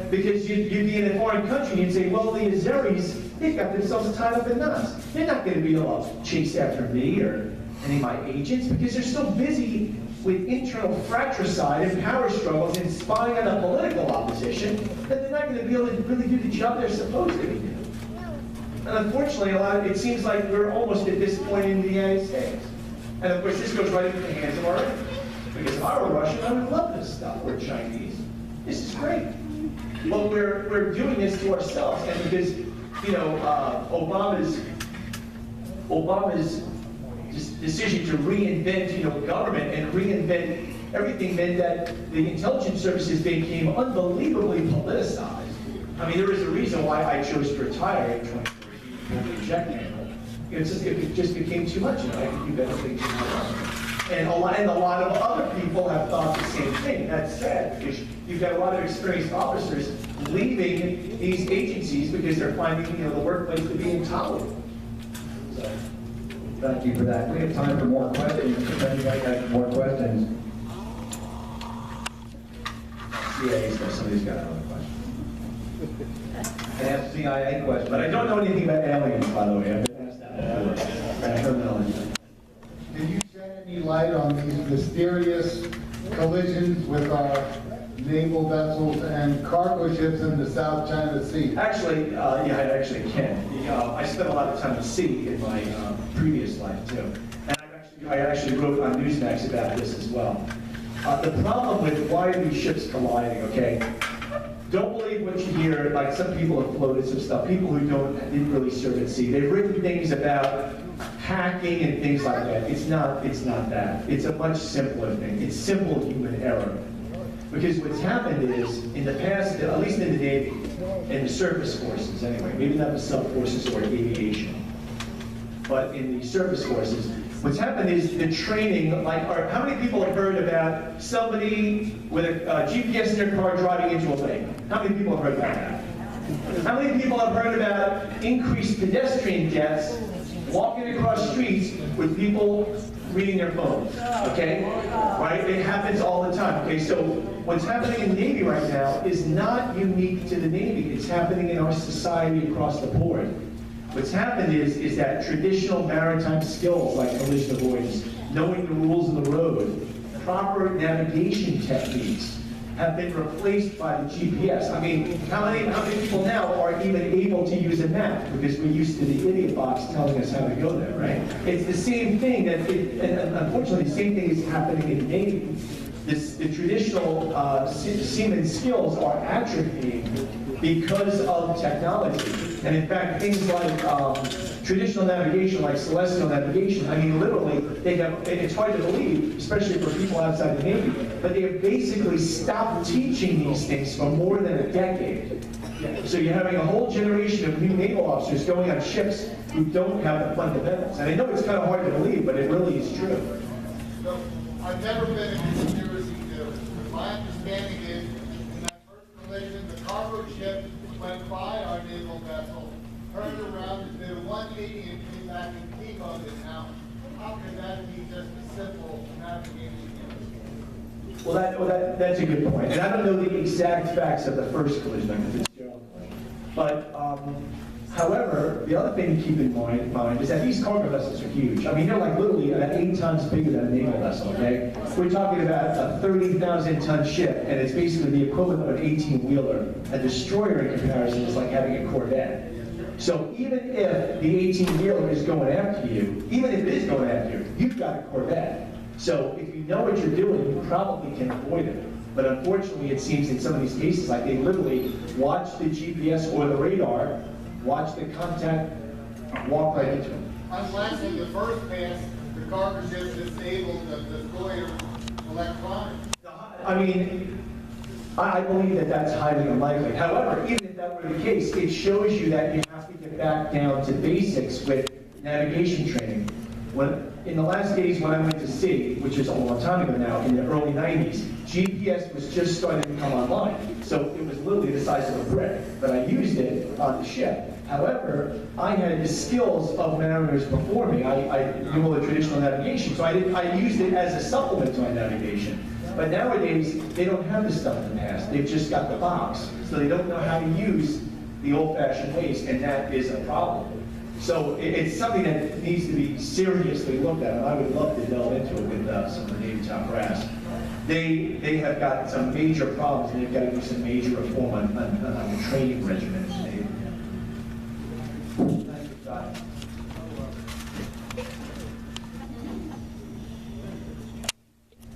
Because you'd be in a foreign country and you'd say, well, the Azeris, they've got themselves tied up in knots. They're not going to be able to chase after me or any of my agents, because they're so busy with internal fratricide and power struggles and spying on the political opposition that they're not going to be able to really do the job they're supposed to do. And unfortunately, it seems like we're almost at this point in the United States. And of course, this goes right into the hands of our enemies. Because if I were Russian, I would love this stuff. We're Chinese. This is great. But we're doing this to ourselves. And because, you know, Obama's decision to reinvent, you know, government and reinvent everything meant that the intelligence services became unbelievably politicized. I mean, there is a reason why I chose to retire in 2014 from the jet handle. It just became too much, you know, I could do better things in my life. And a lot of other people have thought the same thing. That's sad, because you've got a lot of experienced officers leaving these agencies because they're finding, you know, the workplace to be intolerable. So. Thank you for that. We have time for more questions. If anybody has more questions. Somebody's got another question. I asked CIA question. But I don't know anything about aliens, by the way. I've been asked that before. I don't know anything. Can you shed any light on these mysterious collisions with our naval vessels and cargo ships in the South China Sea? Actually, yeah, I actually can. I spent a lot of time at sea in my previous life, too. And I actually wrote on Newsmax about this as well. The problem with why are these ships colliding, okay? Don't believe what you hear, like some people have floated some stuff, people who didn't really serve at sea. They've written things about hacking and things like that. It's not that. It's a much simpler thing. It's simple human error. Because what's happened is, in the past, at least in the Navy, in the surface forces anyway, maybe not the sub-forces or aviation, but in the surface forces, what's happened is the training, like, how many people have heard about somebody with a GPS in their car driving into a lake? How many people have heard about that? How many people have heard about increased pedestrian deaths walking across streets with people reading their phones, okay? Right? It happens all the time, okay? So what's happening in the Navy right now is not unique to the Navy. It's happening in our society across the board. What's happened is that traditional maritime skills like collision avoidance, knowing the rules of the road, proper navigation techniques have been replaced by the GPS. I mean, how many people now are even able to use a map because we're used to the idiot box telling us how to go there, right? It's the same thing and unfortunately, the same thing is happening in the Navy. The traditional seaman skills are atrophying because of technology. And in fact, things like traditional navigation, like celestial navigation, I mean, literally, they have, and it's hard to believe, especially for people outside the Navy, but they have basically stopped teaching these things for more than a decade. So you're having a whole generation of new naval officers going on ships who don't have the fundamentals. And I know it's kind of hard to believe, but it really is true. So, I've never been in conspiracy theories, but my understanding is, in that first collision, the cargo ship went by our naval vessel, turned around and did a 180 and came back and T-boned it. Now, how can that be just a simple navigation issue? Well, that's a good point. And I don't know the exact facts of the first collision, like the Fitzgerald collision. But, however, the other thing to keep in mind is that these cargo vessels are huge. I mean, they're like literally about 8 times bigger than a naval vessel, okay? We're talking about a 30,000-ton ship, and it's basically the equivalent of an 18-wheeler. A destroyer in comparison is like having a Corvette. So even if the 18-wheeler is going after you, even if it is going after you, you've got a Corvette. So if you know what you're doing, you probably can avoid it. But unfortunately, it seems in some of these cases, like they literally watch the GPS or the radar, watch the contact, walk right into it. Unless in the first pass, the cargo ship disabled the destroyer electronics. I mean, I believe that that's highly unlikely. However, even if that were the case, it shows you that you have to get back down to basics with navigation training. In the last days when I went to sea, which is a long time ago now, in the early 90s, GPS was just starting to come online. So it was literally the size of a brick, but I used it on the ship. However, I had the skills of mariners before me. I knew all the traditional navigation, so I used it as a supplement to my navigation. But nowadays, they don't have this stuff in the past. They've just got the box, so they don't know how to use the old-fashioned ways, and that is a problem. So it's something that needs to be seriously looked at, and I would love to delve into it with some of the Navy top brass. They have got some major problems, and they've got to do some major reform on the training regimen. Thank you, Scott.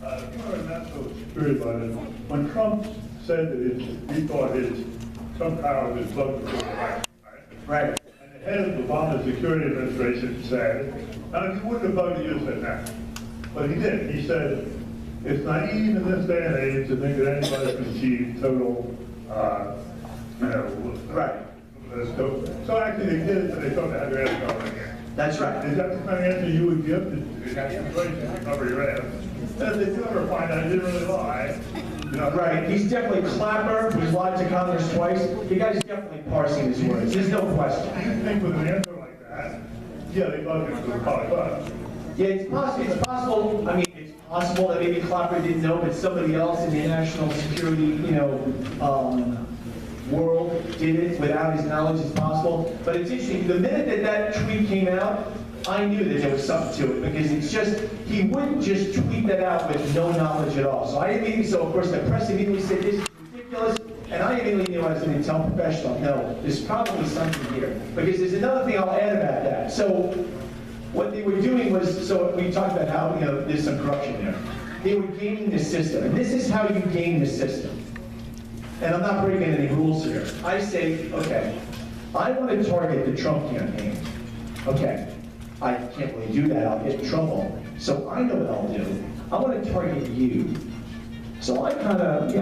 I'm not so secure about it. When Trump said that he thought some powers is close to the right. And the head of the Obama Security Administration said, now he wouldn't have voted you said that, but he did. He said, it's naive in this day and age to think that anybody can achieve total, Right. So actually they did it, so they thought they had their ass covered again. That's right. Is that the kind of answer you would give? Is that situation to cover your ass? And if they do ever find out he didn't really lie, Right, he's definitely a clapper, he's lied to Congress twice. The guy's definitely parsing his words, there's no question. I think with an answer like that, yeah, they thought it was probably us. Yeah, it's possible, I mean, it's possible that maybe Clapper didn't know, but somebody else in the national security, world did it without his knowledge. It's possible. But it's interesting, the minute that tweet came out, I knew that there was something to it, because it's just, he wouldn't just tweet that out with no knowledge at all. So of course the press immediately said, this is ridiculous, and I immediately knew as an intel professional, no, there's probably something here. Because there's another thing I'll add about that. So what they were doing was, so we talked about how, there's some corruption there. They were gaming the system, and this is how you game the system. And I'm not breaking any rules here. I say, okay, I want to target the Trump campaign. Okay, I can't really do that, I'll get in trouble. So I know what I'll do. I want to target you. So I kind of,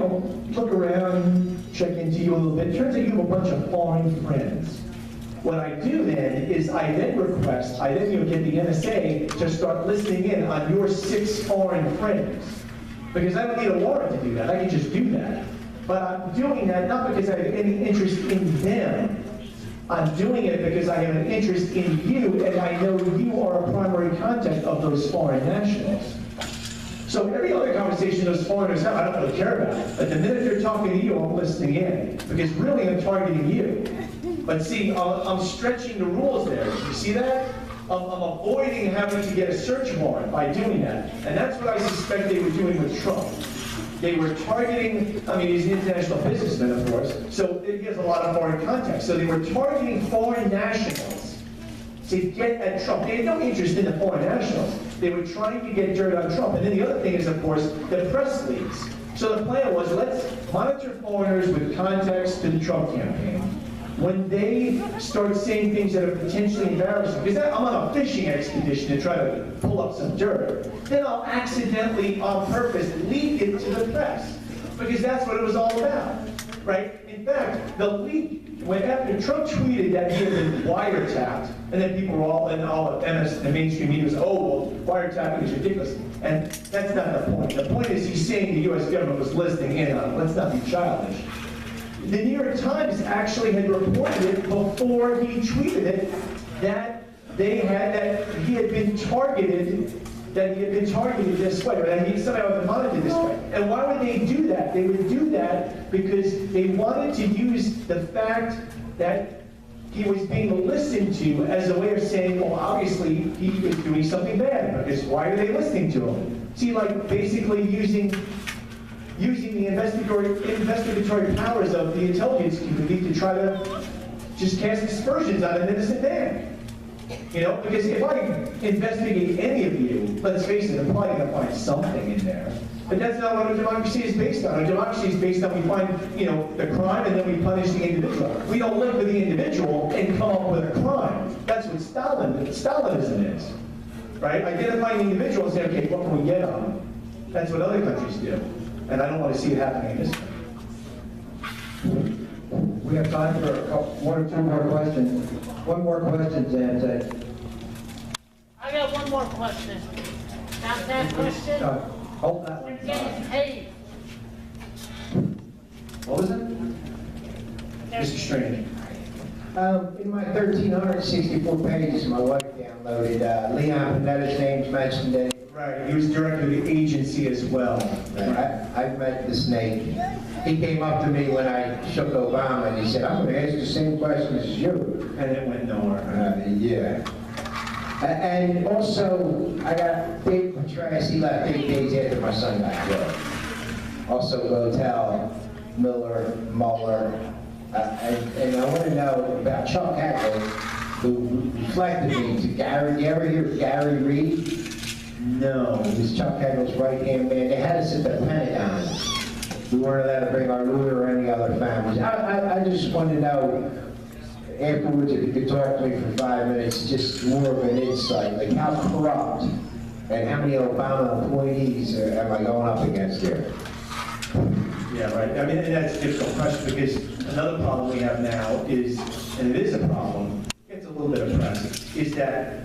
look around, check into you a little bit. Turns out you have a bunch of foreign friends. What I do then is I then get the NSA to start listening in on your 6 foreign friends. Because I don't need a warrant to do that, I can just do that. But I'm doing that not because I have any interest in them, I'm doing it because I have an interest in you, and I know you are a primary contact of those foreign nationals. So every other conversation those foreigners have, I don't really care about. But the minute they're talking to you, I'm listening in, because really I'm targeting you. But see, I'm stretching the rules there. You see that? I'm avoiding having to get a search warrant by doing that. And that's what I suspect they were doing with Trump. They were targeting, I mean, he's an international businessman, of course, so he has a lot of foreign contacts. So they were targeting foreign nationals to get at Trump. They had no interest in the foreign nationals. They were trying to get dirt on Trump. And then the other thing is, of course, the press leaks. So the plan was, let's monitor foreigners with contacts to the Trump campaign. When they start saying things that are potentially embarrassing, because I'm on a fishing expedition to try to pull up some dirt, then I'll accidentally, on purpose, leak it to the press, because that's what it was all about, right? In fact, the leak, when after Trump tweeted that he had been wiretapped, and then people were all, and all the mainstream media was, oh, well, wiretapping is ridiculous. And that's not the point. The point is he's saying the U.S. government was listening in on it. Let's not be childish. The New York Times actually had reported it before he tweeted it, that he had been targeted this way, or that he somehow had been monitored this way. And why would they do that? They would do that because they wanted to use the fact that he was being listened to as a way of saying, well, obviously he was doing something bad, because why are they listening to him? See, like basically using the investigatory powers of the intelligence community to try to just cast aspersions on an innocent man. You know, because if I investigate any of you, let's face it, I'm probably going to find something in there. But that's not what a democracy is based on. A democracy is based on we find, you know, the crime and then we punish the individual. We don't look for the individual and come up with a crime. That's what Stalinism is, right? Identifying the individual and say, okay, what can we get on him? That's what other countries do. And I don't want to see it happening in this country. We have time for one or two more questions. One more question, Zante. I got one more question. Not that question. Hold that. You're getting paid. What was it? Mr. Strange. In my 1,364 pages, my wife downloaded, Leon Panetta's name's mentioned in it. Right, he was director of the agency as well. I've met the snake. He came up to me when I shook Obama and he said, I'm going to ask the same questions as you. And it went nowhere. Yeah. And also, I got Dave Petraeus, he left 8 days after my son got killed. Also, Votel, Miller, Mueller. And I want to know about Chuck Hagel, who reflected me to Gary. You ever hear of Gary Reed? No. He was Chuck Hagel's right-hand man. They had us at the Pentagon. We weren't allowed to bring our lawyer or any other families. I just want to know, afterwards, if you could talk to me for 5 minutes, just more of an insight, like how corrupt and how many Obama employees am I going up against here? Yeah, right. I mean, and that's a difficult question, because another problem we have now is, and it is a problem, it's a little bit of press, is that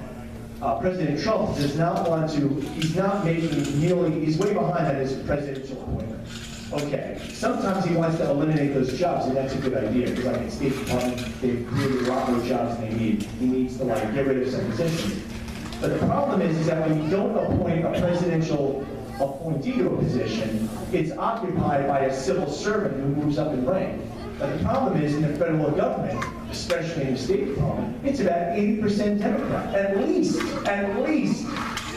President Trump does not want to, he's not making nearly, he's way behind on his presidential appointment. Okay, sometimes he wants to eliminate those jobs, and that's a good idea, because like in State Department, they've created a lot more jobs than they need. He needs to like get rid of some positions. But the problem is that when you don't appoint a presidential appointee to a position, it's occupied by a civil servant who moves up in rank. But the problem is in the federal government, especially in the State Department, it's about 80% Democrat, at least.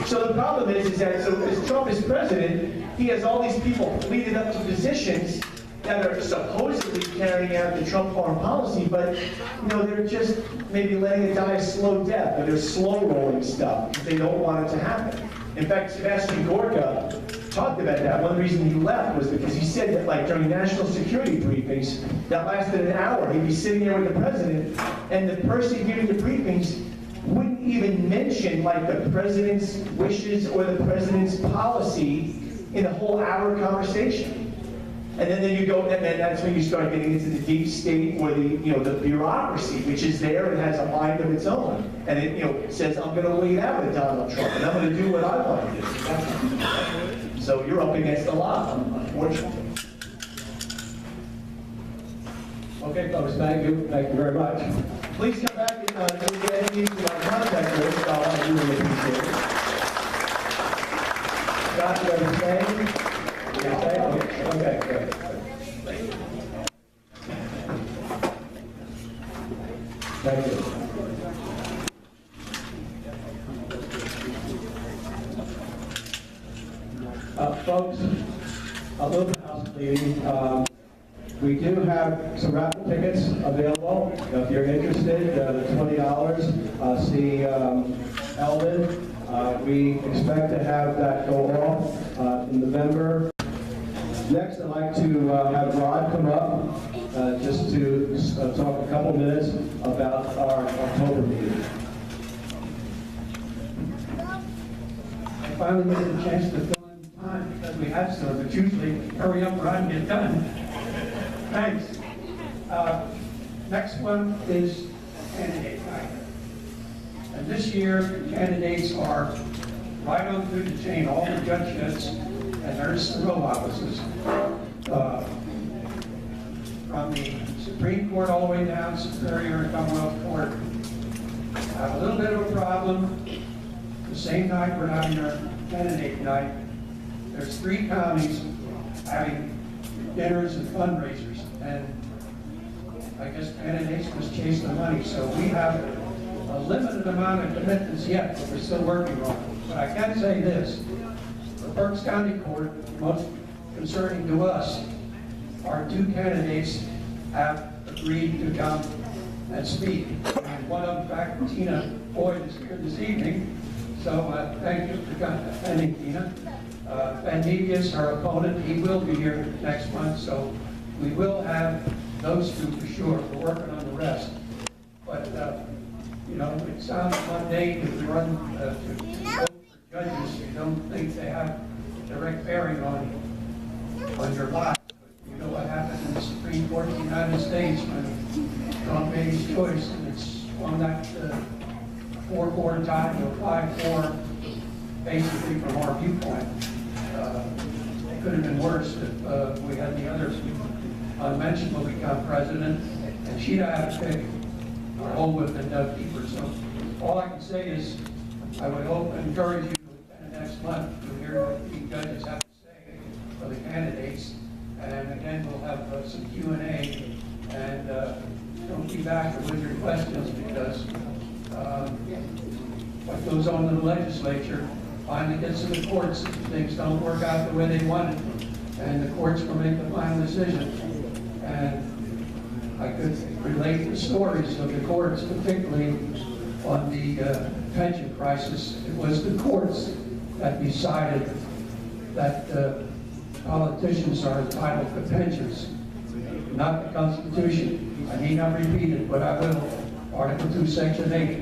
So the problem is that so as Trump is president, he has all these people leading up to positions that are supposedly carrying out the Trump foreign policy, but you know they're just maybe letting it die a slow death, or they're slow rolling stuff because they don't want it to happen. In fact, Sebastian Gorka talked about that. One reason he left was because he said that like during national security briefings that lasted an hour, he'd be sitting there with the president, and the person giving the briefings wouldn't even mention like the president's wishes or the president's policy in a whole hour conversation. And then you go, and that's when you start getting into the deep state or the bureaucracy, which is there and has a mind of its own. And it says, I'm going to lead out with Donald Trump, and I'm going to do what I want to do. So you're up against a lot, unfortunately. Okay, folks, thank you very much. Please come back and get any contact list. I really appreciate it. Scott, you have a say? Okay, great. Thank you. Folks, a little housekeeping. We do have some raffle tickets available. If you're interested, the $20. See Eldon. We expect to have that go off in November. Next, I'd like to have Rod come up just to talk a couple minutes about our October meeting. I finally get a chance to fill in time because we had some, but usually hurry up, Rod, and get done. Thanks. Next one is candidate night. And this year, candidates are right on through the chain, all the judgeships, and there's the row offices. From the Supreme Court all the way down, Superior and Commonwealth Court. I have a little bit of a problem. The same night we're having our candidate night, there's 3 counties having dinners and fundraisers, and I guess candidates must chase the money. So we have a limited amount of commitments yet, but we're still working on it. But I can say this, the Berks County Court, most concerning to us, our 2 candidates have agreed to come and speak. And one of them, in fact, Tina Boyd, is here this evening. So thank you for attending, Tina. Ben Devious, our opponent, he will be here next month, so we will have those 2 for sure. We're working on the rest. But, you know, it sounds mundane to run to vote for judges. You don't think they have direct bearing on your life. But you know what happened in the Supreme Court of the United States when Trump made his choice, and it's on that 4-4 tie to a 5-4, basically from our viewpoint. It could have been worse if we had the other unmentionable become president, and she'd have to pick our whole whip and dove keeper. So all I can say is I would hope and encourage you to attend next month to hear what the judges have to say for the candidates. And again, we'll have some Q&A, and don't be back with your questions, because what goes on in the legislature finally gets to the courts if things don't work out the way they wanted, and the courts will make the final decision. And I could relate the stories of the courts, particularly on the pension crisis. It was the courts that decided that politicians are entitled to pensions, not the Constitution. I need not repeat it, but I will. Article 2, Section 8.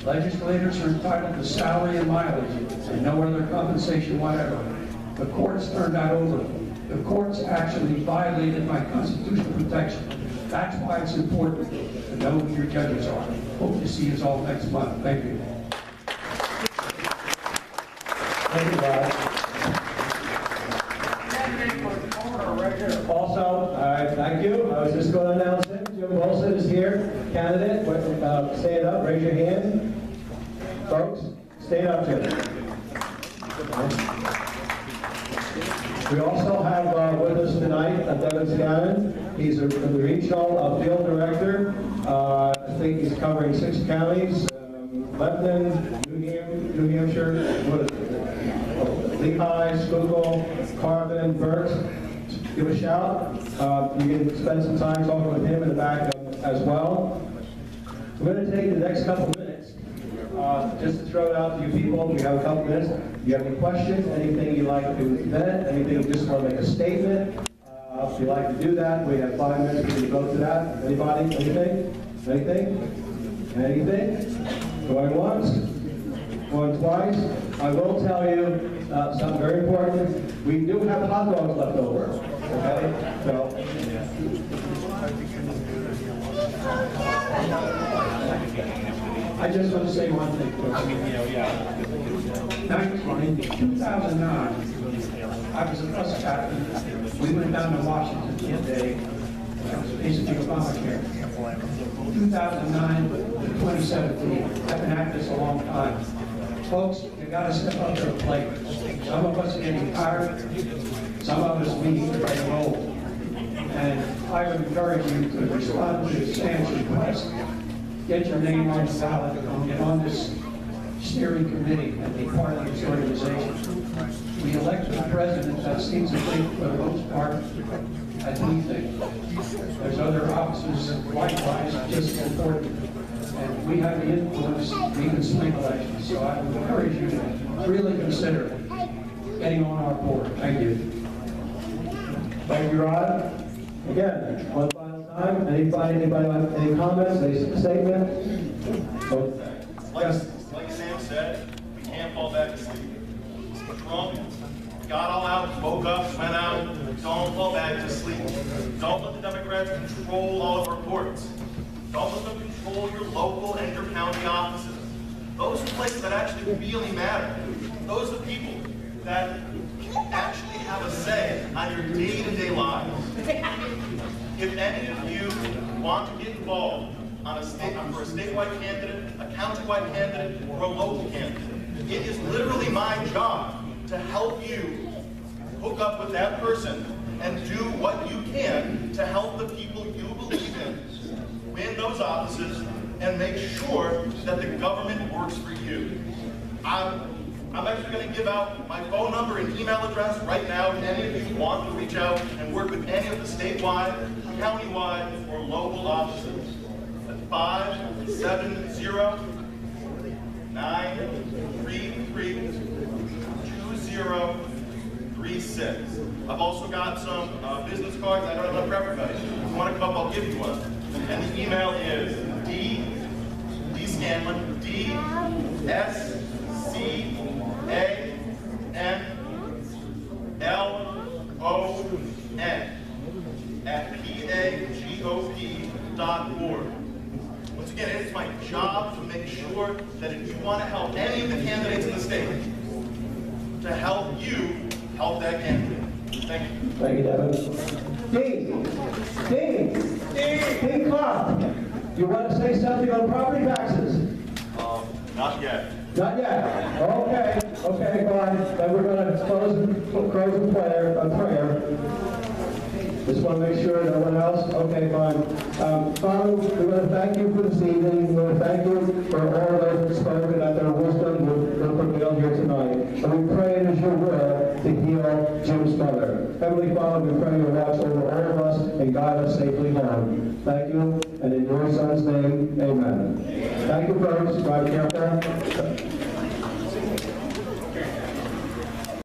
Legislators are entitled to salary and mileage and no other compensation whatever. The courts turned that over. The courts actually violated my constitutional protection. That's why it's important to know who your judges are. Hope to see you all next month. Thank you. Thank you, Bob. Also, thank you. I was just going to announce it. Jim Wilson is here, candidate. Stand up, raise your hand. Folks, stand up, Jim. We also have with us tonight Devin Scanlon. He's the regional field director. I think he's covering 6 counties. Lebanon, New Hampshire, Lehigh, Schuylkill, Carbon, Berks. Give a shout. You can spend some time talking with him in the back as well. We're going to take the next couple minutes just to throw it out to you people. We have a couple minutes. If you have any questions, anything you'd like to vent, anything you just want to make a statement, if you'd like to do that, we have 5 minutes to go to that. Anybody? Anything? Anything? Anything? Going once? Going twice? I will tell you something very important. We do have hot dogs left over. Okay? So. I just want to say one thing. In 2009, I was a bus captain. We went down to Washington one day, basically Obamacare. 2009 to 2017. I've been at this a long time. Folks, you gotta step up to the plate. Some of us are getting tired. Some of us, we are getting old. And I would encourage you to respond to Sam's request. Get your name on the ballot and get on this steering committee and be part of this organization. We elect a president that seems to think, for the most part, as we think. There's other offices, likewise, just as important. And we have the influence, we can swing elections. So I would encourage you to really consider getting on our board. Thank you. Thank you, Rod. Again, one final time. Anybody have any comments, any statement? Like Sam said, we can't fall back asleep. Trump got all out, woke up, went out. Don't fall back to sleep. Don't let the Democrats control all of our courts. Don't let them control your local and your county offices. Those are places that actually really matter. Those are the people that actually have a say on your day-to-day lives. If any of you want to get involved on for a statewide candidate, a countywide candidate, or a local candidate, it is literally my job to help you hook up with that person and do what you can to help the people you believe in win those offices and make sure that the government works for you. I'm actually going to give out my phone number and email address right now if any of you want to reach out and work with any of the statewide, countywide, or local offices. That's 570-933-2036. I've also got some business cards. I don't have enough for everybody. If you want to come up, I'll give you one. And the email is Scanlon, DSCANLON@PAGOP.org. Once again, it is my job to make sure that if you want to help any of the candidates in the state, to help you help that candidate. Thank you. Thank you, Devin. Dean Clark, you want to say something on property taxes? Not yet. Not yet. Okay, fine. Then we're going to close and prayer. Just want to make sure no one else. Okay, fine. Father, we want to thank you for this evening. We want to thank you for all of those who spoke and that their wisdom will prevail here tonight. And we pray it is your will to heal Jim's mother. Heavenly Father, we pray you watch over all of us and guide us safely home. Thank you, and in your Son's name, amen. Thank you, folks. Ride careful.